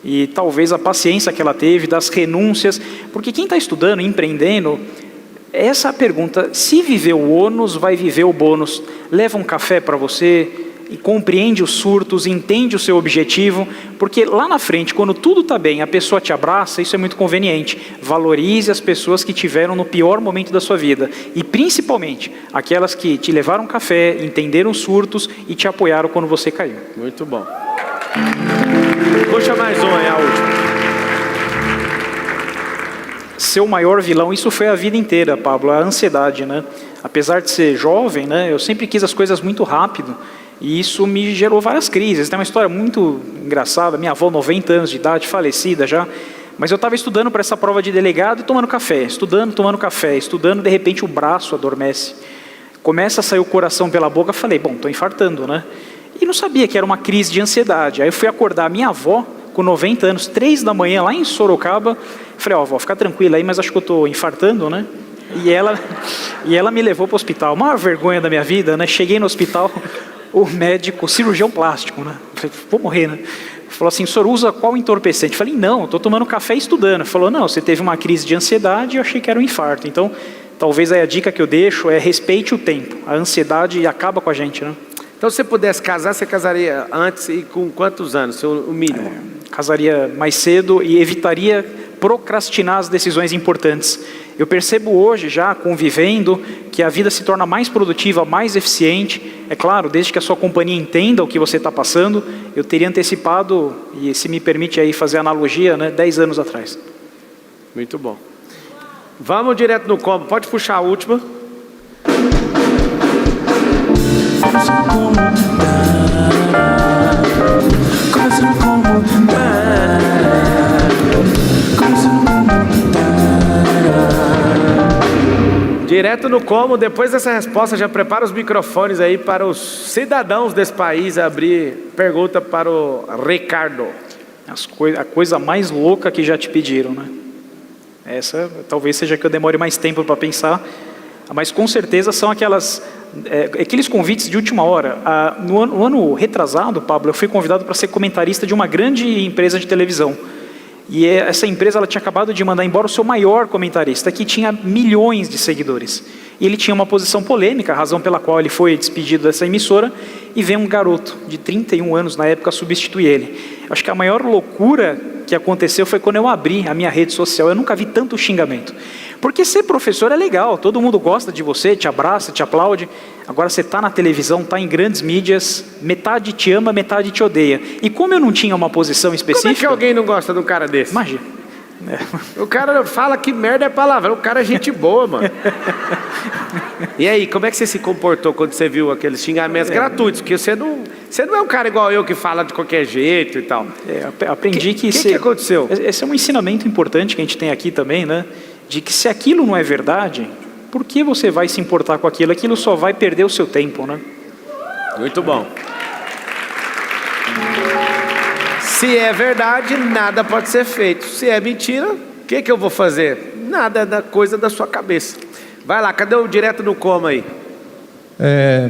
E talvez a paciência que ela teve, das renúncias, porque quem está estudando, empreendendo, essa é a pergunta: se viver o ônus, vai viver o bônus. Leva um café para você e compreende os surtos, entende o seu objetivo, porque lá na frente, quando tudo está bem, a pessoa te abraça, isso é muito conveniente. Valorize as pessoas que tiveram no pior momento da sua vida, e principalmente aquelas que te levaram café, entenderam os surtos e te apoiaram quando você caiu. Muito bom. Puxa mais um, é a última. Seu maior vilão, isso foi a vida inteira, Pablo, a ansiedade, né? Apesar de ser jovem, né, eu sempre quis as coisas muito rápido. E isso me gerou várias crises. Tem uma história muito engraçada. Minha avó, 90 anos de idade, falecida já. Mas eu estava estudando para essa prova de delegado e tomando café. Tomando café, estudando. De repente o braço adormece. Começa a sair o coração pela boca. Falei, bom, estou infartando, né? E não sabia que era uma crise de ansiedade. Aí eu fui acordar a minha avó, com 90 anos, 3 da manhã, lá em Sorocaba. Falei, ó, avó, fica tranquila aí, mas acho que eu estou infartando, né? E ela me levou para o hospital. Maior vergonha da minha vida, né? Cheguei no hospital... O médico, cirurgião plástico, né? Falei, vou morrer, né? Falou assim, o senhor usa qual entorpecente? Falei, não, estou tomando café e estudando. Falou, não, você teve uma crise de ansiedade e eu achei que era um infarto. Então, talvez aí a dica que eu deixo é respeite o tempo. A ansiedade acaba com a gente, né? Então, se você pudesse casar, você casaria antes e com quantos anos? O mínimo? Casaria mais cedo e evitaria procrastinar as decisões importantes. Eu percebo hoje, já convivendo, que a vida se torna mais produtiva, mais eficiente. É claro, desde que a sua companhia entenda o que você está passando. Eu teria antecipado, e se me permite aí fazer analogia, né, 10 anos atrás. Muito bom. Vamos direto no combo. Pode puxar a última. Direto no como, depois dessa resposta, já prepara os microfones aí para os cidadãos desse país abrir pergunta para o Ricardo. A coisa mais louca que já te pediram, né? Essa talvez seja que eu demore mais tempo para pensar, mas com certeza são aqueles convites de última hora. No ano retrasado, Pablo, eu fui convidado para ser comentarista de uma grande empresa de televisão. E essa empresa ela tinha acabado de mandar embora o seu maior comentarista, que tinha milhões de seguidores. E ele tinha uma posição polêmica, a razão pela qual ele foi despedido dessa emissora, e veio um garoto de 31 anos na época substituir ele. Acho que a maior loucura que aconteceu foi quando eu abri a minha rede social. Eu nunca vi tanto xingamento. Porque ser professor é legal, todo mundo gosta de você, te abraça, te aplaude. Agora você está na televisão, está em grandes mídias, metade te ama, metade te odeia. E como eu não tinha uma posição específica... Como é que alguém não gosta de um cara desse? Imagina. O cara fala que merda é palavra, o cara é gente boa, mano. E aí, como é que você se comportou quando você viu aqueles xingamentos gratuitos? Porque você não é um cara igual eu que fala de qualquer jeito e tal. Aprendi que... O que aconteceu? Esse é um ensinamento importante que a gente tem aqui também, né? De que se aquilo não é verdade, por que você vai se importar com aquilo? Aquilo só vai perder o seu tempo, né? Muito bom. Se é verdade, nada pode ser feito. Se é mentira, o que eu vou fazer? Nada, é da coisa da sua cabeça. Vai lá, cadê o direto no coma aí?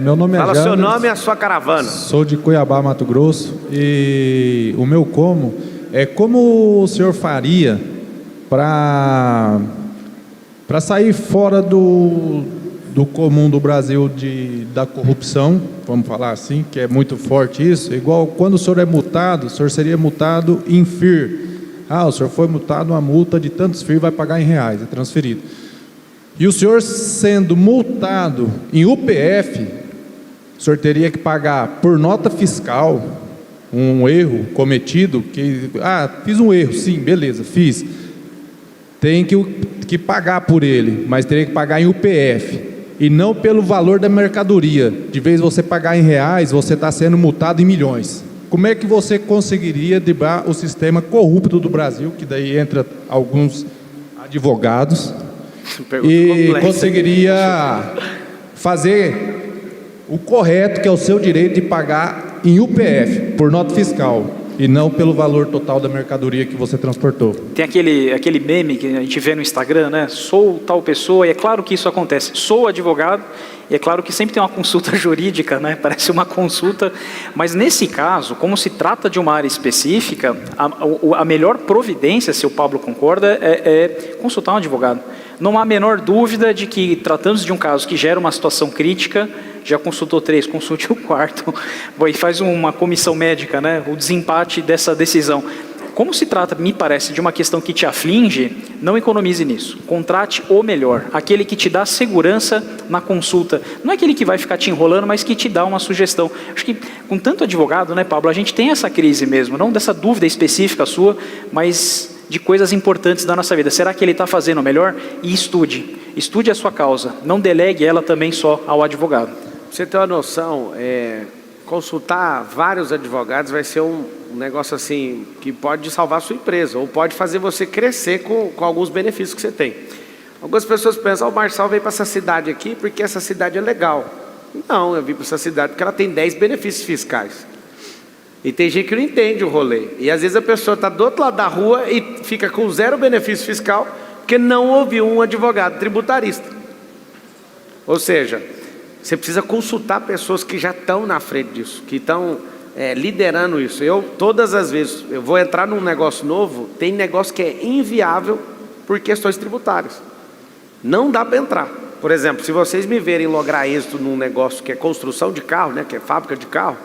Meu nome é Fala James, seu nome e a sua caravana. Sou de Cuiabá, Mato Grosso. E o meu como o senhor faria para sair fora do comum do Brasil da corrupção, vamos falar assim, que é muito forte isso, igual quando o senhor é multado, o senhor seria multado em FIR. O senhor foi multado, uma multa de tantos FIR, vai pagar em reais, é transferido. E o senhor sendo multado em UPF, o senhor teria que pagar por nota fiscal, um erro cometido, fiz um erro, sim, beleza, fiz. Tem que pagar por ele, mas teria que pagar em UPF. E não pelo valor da mercadoria. De vez você pagar em reais, você está sendo multado em milhões. Como é que você conseguiria driblar o sistema corrupto do Brasil, que daí entra alguns advogados, e conseguiria fazer o correto, que é o seu direito de pagar em UPF, por nota fiscal, e não pelo valor total da mercadoria que você transportou? Tem aquele meme que a gente vê no Instagram, né? Sou tal pessoa, e é claro que isso acontece. Sou advogado, e é claro que sempre tem uma consulta jurídica, né? Parece uma consulta, mas nesse caso, como se trata de uma área específica, a melhor providência, se o Pablo concorda, é consultar um advogado. Não há a menor dúvida de que, tratando-se de um caso que gera uma situação crítica, já consultou 3, consulte o 4, e faz uma comissão médica, né? O desempate dessa decisão. Como se trata, me parece, de uma questão que te aflige, não economize nisso. Contrate o melhor, aquele que te dá segurança na consulta. Não é aquele que vai ficar te enrolando, mas que te dá uma sugestão. Acho que com tanto advogado, né, Pablo, a gente tem essa crise mesmo, não dessa dúvida específica sua, mas de coisas importantes da nossa vida. Será que ele está fazendo o melhor? E estude a sua causa, não delegue ela também só ao advogado. Pra você ter uma noção, consultar vários advogados vai ser um negócio assim, que pode salvar a sua empresa, ou pode fazer você crescer com alguns benefícios que você tem. Algumas pessoas pensam, o Marçal veio para essa cidade aqui porque essa cidade é legal. Não, eu vim para essa cidade porque ela tem 10 benefícios fiscais. E tem gente que não entende o rolê. E às vezes a pessoa está do outro lado da rua e fica com 0 benefício fiscal porque não ouviu um advogado tributarista. Ou seja, você precisa consultar pessoas que já estão na frente disso, que estão liderando isso. Todas as vezes, eu vou entrar num negócio novo, tem negócio que é inviável por questões tributárias. Não dá para entrar. Por exemplo, se vocês me verem lograr êxito num negócio que é construção de carro, né, que é fábrica de carro,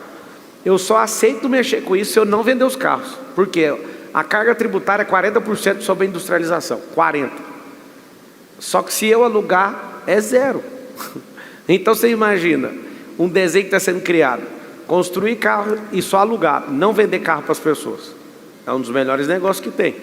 eu só aceito mexer com isso se eu não vender os carros. Porque a carga tributária é 40% sobre a industrialização. 40%. Só que se eu alugar, é 0%. Então você imagina, um desenho que está sendo criado, construir carro e só alugar, não vender carro para as pessoas. É um dos melhores negócios que tem.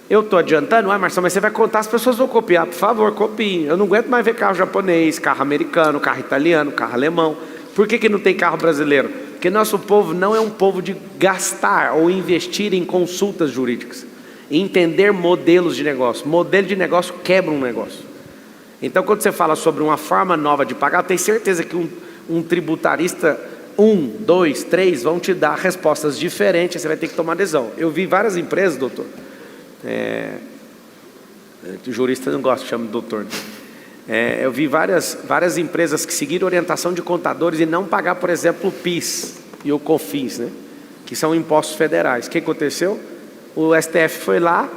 Eu estou adiantando, Marcelo, mas você vai contar, as pessoas vão copiar. Por favor, copiem. Eu não aguento mais ver carro japonês, carro americano, carro italiano, carro alemão. Por que não tem carro brasileiro? Porque nosso povo não é um povo de gastar ou investir em consultas jurídicas, entender modelos de negócio. Modelo de negócio quebra um negócio. Então, quando você fala sobre uma forma nova de pagar, eu tenho certeza que um tributarista, 1, 2, 3, vão te dar respostas diferentes, você vai ter que tomar decisão. Eu vi várias empresas, doutor, o jurista não gosta de chamar de doutor, né? Eu vi várias empresas que seguiram orientação de contadores e não pagar, por exemplo, o PIS e o COFINS, né? Que são impostos federais. O que aconteceu? O STF foi lá,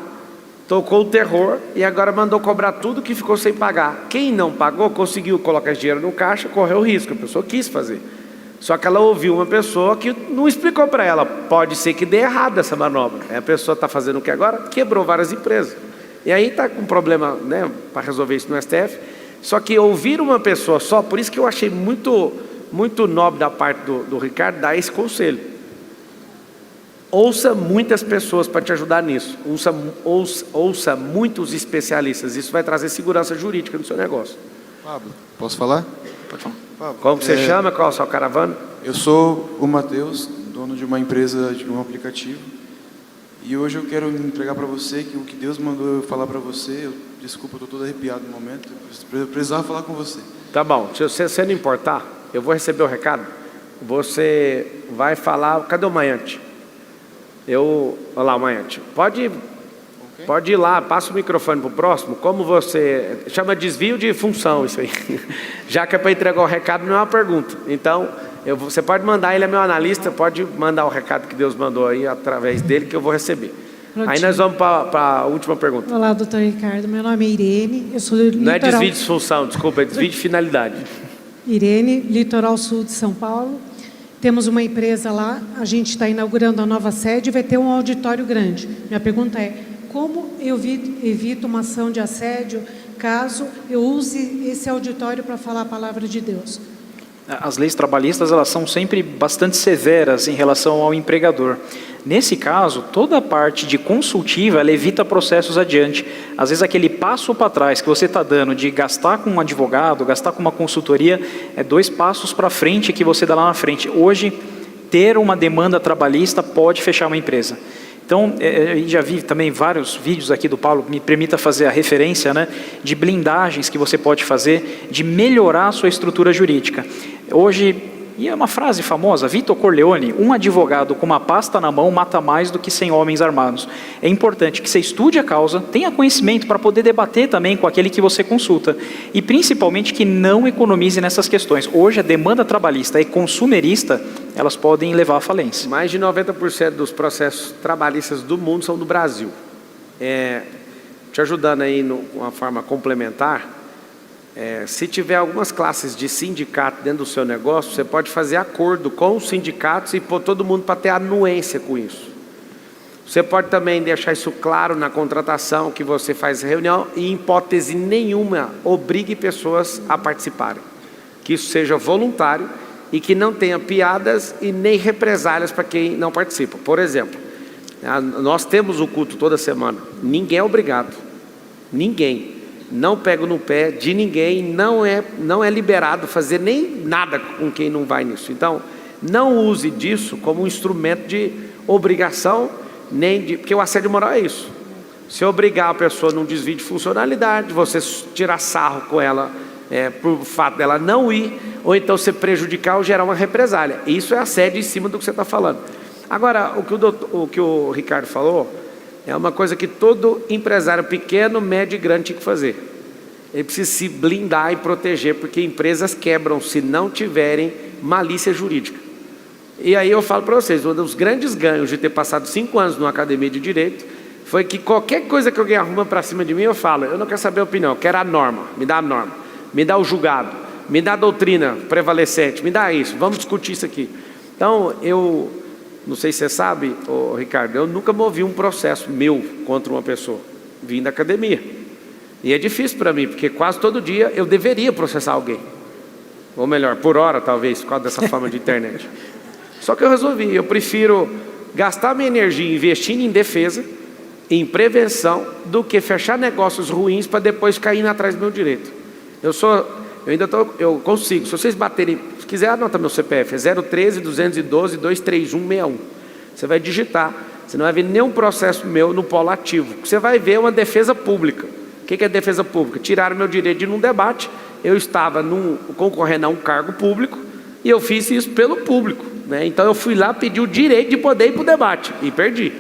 tocou o terror e agora mandou cobrar tudo que ficou sem pagar. Quem não pagou, conseguiu colocar esse dinheiro no caixa, correu o risco, a pessoa quis fazer. Só que ela ouviu uma pessoa que não explicou para ela, pode ser que dê errado essa manobra. Aí a pessoa está fazendo o que agora? Quebrou várias empresas. E aí está com um problema, né, para resolver isso no STF. Só que ouvir uma pessoa só, por isso que eu achei muito nobre da parte do Ricardo dar esse conselho. Ouça muitas pessoas para te ajudar nisso. Ouça muitos especialistas. Isso vai trazer segurança jurídica no seu negócio. Pablo, posso falar? Pode falar. Pablo, Como que você chama? Qual é a sua caravana? eu sou o Matheus, dono de uma empresa, de um aplicativo. E hoje eu quero entregar para você que o que Deus mandou eu falar para você, desculpa, eu estou todo arrepiado no momento, eu precisava falar com você. Tá bom, se você não importar, eu vou receber o recado. Você vai falar, cadê o Maiante? Olha lá o Maiante. Pode ir lá, passa o microfone para o próximo. Como você... Chama desvio de função isso aí. Já que é para entregar o recado, não é uma pergunta. Então, você pode mandar, ele é meu analista, pode mandar o recado que Deus mandou aí através dele que eu vou receber. Prontinho. Aí nós vamos para a última pergunta. Olá, doutor Ricardo. Meu nome é Irene. Eu sou do Litoral... Não é desvio de função, desculpa, é desvio de finalidade. Irene, Litoral Sul de São Paulo. Temos uma empresa lá, a gente está inaugurando a nova sede e vai ter um auditório grande. Minha pergunta é, como eu evito uma ação de assédio caso eu use esse auditório para falar a palavra de Deus? As leis trabalhistas, elas são sempre bastante severas em relação ao empregador. Nesse caso, toda a parte de consultiva, ela evita processos adiante. Às vezes aquele passo para trás que você está dando de gastar com um advogado, gastar com uma consultoria, é 2 passos para frente que você dá lá na frente. Hoje, ter uma demanda trabalhista pode fechar uma empresa. Então, já vi também vários vídeos aqui do Paulo, me permita fazer a referência, né, de blindagens que você pode fazer, de melhorar a sua estrutura jurídica. Hoje, e é uma frase famosa, Vitor Corleone, um advogado com uma pasta na mão mata mais do que 100 homens armados. É importante que você estude a causa, tenha conhecimento para poder debater também com aquele que você consulta. E principalmente que não economize nessas questões. Hoje a demanda trabalhista e consumerista, elas podem levar à falência. Mais de 90% dos processos trabalhistas do mundo são do Brasil. Te ajudando aí de uma forma complementar, se tiver algumas classes de sindicato dentro do seu negócio, você pode fazer acordo com os sindicatos e pôr todo mundo para ter anuência com isso. Você pode também deixar isso claro na contratação, que você faz reunião e, em hipótese nenhuma, obrigue pessoas a participarem. Que isso seja voluntário e que não tenha piadas e nem represálias para quem não participa. Por exemplo, nós temos o culto toda semana. Ninguém é obrigado. Ninguém. Não pego no pé de ninguém, não é liberado fazer nem nada com quem não vai nisso. Então, não use disso como um instrumento de obrigação, porque o assédio moral é isso. Se obrigar a pessoa num desvio de funcionalidade, você tirar sarro com ela por fato dela não ir, ou então você prejudicar ou gerar uma represália. Isso é assédio em cima do que você está falando. Agora, o que o Ricardo falou é uma coisa que todo empresário pequeno, médio e grande tinha que fazer. Ele precisa se blindar e proteger, porque empresas quebram se não tiverem malícia jurídica. E aí eu falo para vocês, um dos grandes ganhos de ter passado 5 anos numa academia de direito, foi que qualquer coisa que alguém arruma para cima de mim, eu falo, eu não quero saber a opinião, eu quero a norma, me dá a norma, me dá o julgado, me dá a doutrina prevalecente, me dá isso, vamos discutir isso aqui. Então, não sei se você sabe, Ricardo, eu nunca movi um processo meu contra uma pessoa, vim da academia. E é difícil para mim, porque quase todo dia eu deveria processar alguém. Ou melhor, por hora talvez, por causa dessa forma de internet. Só que eu resolvi, eu prefiro gastar minha energia investindo em defesa, em prevenção, do que fechar negócios ruins para depois cair atrás do meu direito. Eu consigo, se vocês baterem, se quiser anota meu CPF, é 013-212-23161. Você vai digitar, você não vai ver nenhum processo meu no polo ativo. Você vai ver uma defesa pública. O que é defesa pública? Tiraram meu direito de ir num debate, eu estava concorrendo a um cargo público e eu fiz isso pelo público, né? Então eu fui lá pedir o direito de poder ir para o debate e perdi.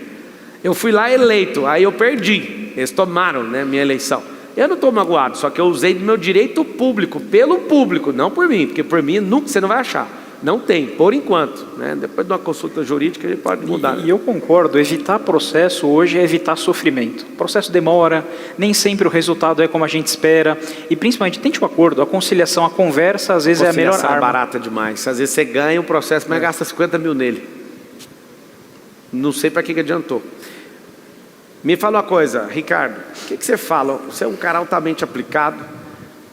Eu fui lá eleito, aí eu perdi, eles tomaram, né, minha eleição. Eu não estou magoado, só que eu usei do meu direito público, pelo público, não por mim, porque por mim nunca você não vai achar. Não tem, por enquanto, né? Depois de uma consulta jurídica, ele pode mudar. E eu concordo, evitar processo hoje é evitar sofrimento. O processo demora, nem sempre o resultado é como a gente espera. E principalmente, tente um acordo, a conciliação, a conversa, às vezes é a melhor arma. É barata demais. Às vezes você ganha um processo, mas gasta 50 mil nele. Não sei para que adiantou. Me fala uma coisa, Ricardo, o que você fala? Você é um cara altamente aplicado.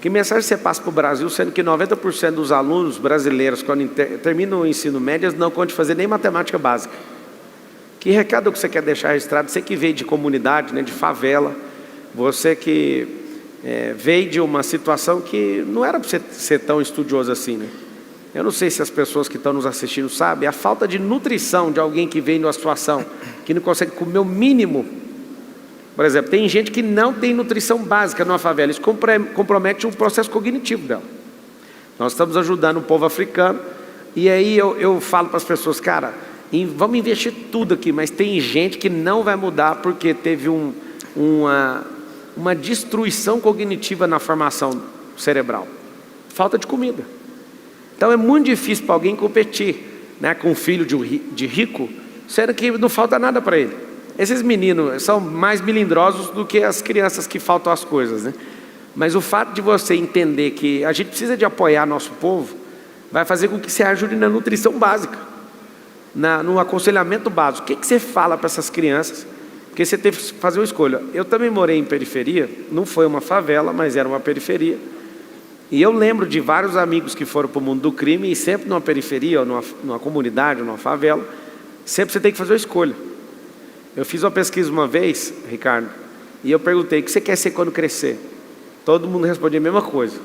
Que mensagem você passa para o Brasil, sendo que 90% dos alunos brasileiros, quando terminam o ensino médio, não conseguem fazer nem matemática básica? Que recado que você quer deixar registrado? Você que veio de comunidade, né, de favela, você que veio de uma situação que não era para você ser tão estudioso assim, né? Eu não sei se as pessoas que estão nos assistindo sabem, a falta de nutrição de alguém que vem numa situação que não consegue comer o mínimo. Por exemplo, tem gente que não tem nutrição básica numa favela, isso compromete o processo cognitivo dela. Nós estamos ajudando o povo africano, e aí eu falo para as pessoas, cara, vamos investir tudo aqui, mas tem gente que não vai mudar porque teve uma destruição cognitiva na formação cerebral. Falta de comida. Então é muito difícil para alguém competir, né, com um filho de rico, sendo que não falta nada para ele. Esses meninos são mais melindrosos do que as crianças que faltam as coisas, né? Mas o fato de você entender que a gente precisa de apoiar nosso povo, vai fazer com que você ajude na nutrição básica, no aconselhamento básico. O que você fala para essas crianças? Porque você teve que fazer uma escolha. Eu também morei em periferia, não foi uma favela, mas era uma periferia. E eu lembro de vários amigos que foram para o mundo do crime, e sempre numa periferia, ou numa comunidade, ou numa favela, sempre você tem que fazer uma escolha. Eu fiz uma pesquisa uma vez, Ricardo, e eu perguntei, o que você quer ser quando crescer? Todo mundo respondia a mesma coisa.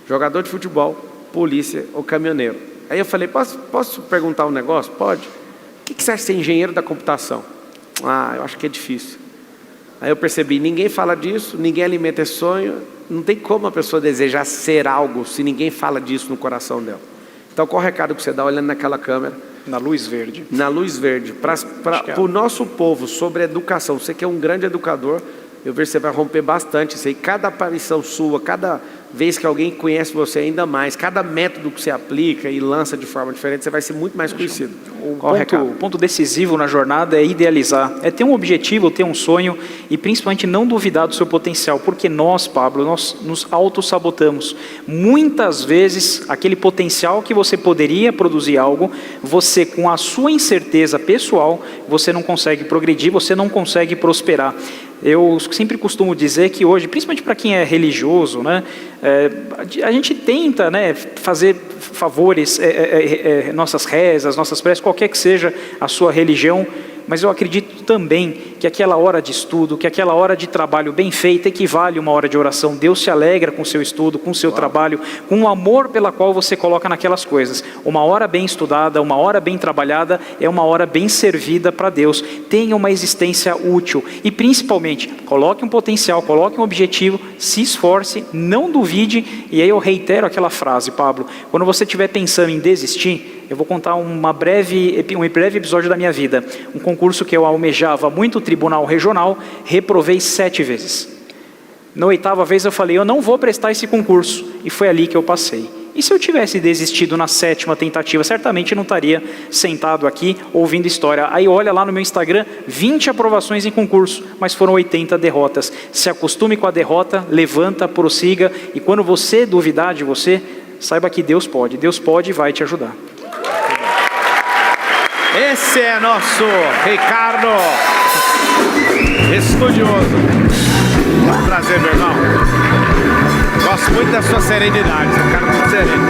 Jogador de futebol, polícia ou caminhoneiro. Aí eu falei, posso perguntar um negócio? Pode. O que você acha de ser engenheiro da computação? Eu acho que é difícil. Aí eu percebi, ninguém fala disso, ninguém alimenta esse sonho. Não tem como a pessoa desejar ser algo se ninguém fala disso no coração dela. Então qual o recado que você dá olhando naquela câmera? Na luz verde. Na luz verde. Para o nosso povo, sobre educação. Você que é um grande educador, eu vejo que você vai romper bastante isso aí. Cada aparição sua, cada vez que alguém conhece você ainda mais, cada método que você aplica e lança de forma diferente, você vai ser muito mais conhecido. O ponto decisivo na jornada é idealizar, é ter um objetivo, ter um sonho e principalmente não duvidar do seu potencial, porque nós, Pablo, nós nos autossabotamos. Muitas vezes, aquele potencial que você poderia produzir algo, você com a sua incerteza pessoal, você não consegue progredir, você não consegue prosperar. Eu sempre costumo dizer que hoje, principalmente para quem é religioso, né, a gente tenta, né, fazer favores, nossas rezas, nossas preces, qualquer que seja a sua religião, mas eu acredito também que aquela hora de estudo, que aquela hora de trabalho bem feita equivale a uma hora de oração. Deus se alegra com o seu estudo, com o seu trabalho, com o amor pela qual você coloca naquelas coisas. Uma hora bem estudada, uma hora bem trabalhada, é uma hora bem servida para Deus. Tenha uma existência útil e principalmente, coloque um potencial, coloque um objetivo, se esforce, não duvide. E aí eu reitero aquela frase, Pablo, quando você estiver pensando em desistir, eu vou contar um breve episódio da minha vida. Um concurso que eu almejava muito, tribunal regional, reprovei 7 vezes. Na 8ª vez eu falei, eu não vou prestar esse concurso. E foi ali que eu passei. E se eu tivesse desistido na 7ª tentativa, certamente não estaria sentado aqui ouvindo história. Aí olha lá no meu Instagram, 20 aprovações em concurso, mas foram 80 derrotas. Se acostume com a derrota, levanta, prossiga. E quando você duvidar de você, saiba que Deus pode e vai te ajudar. Esse é nosso Ricardo, estudioso. Um prazer, meu irmão. Gosto muito da sua serenidade, um cara muito sereno.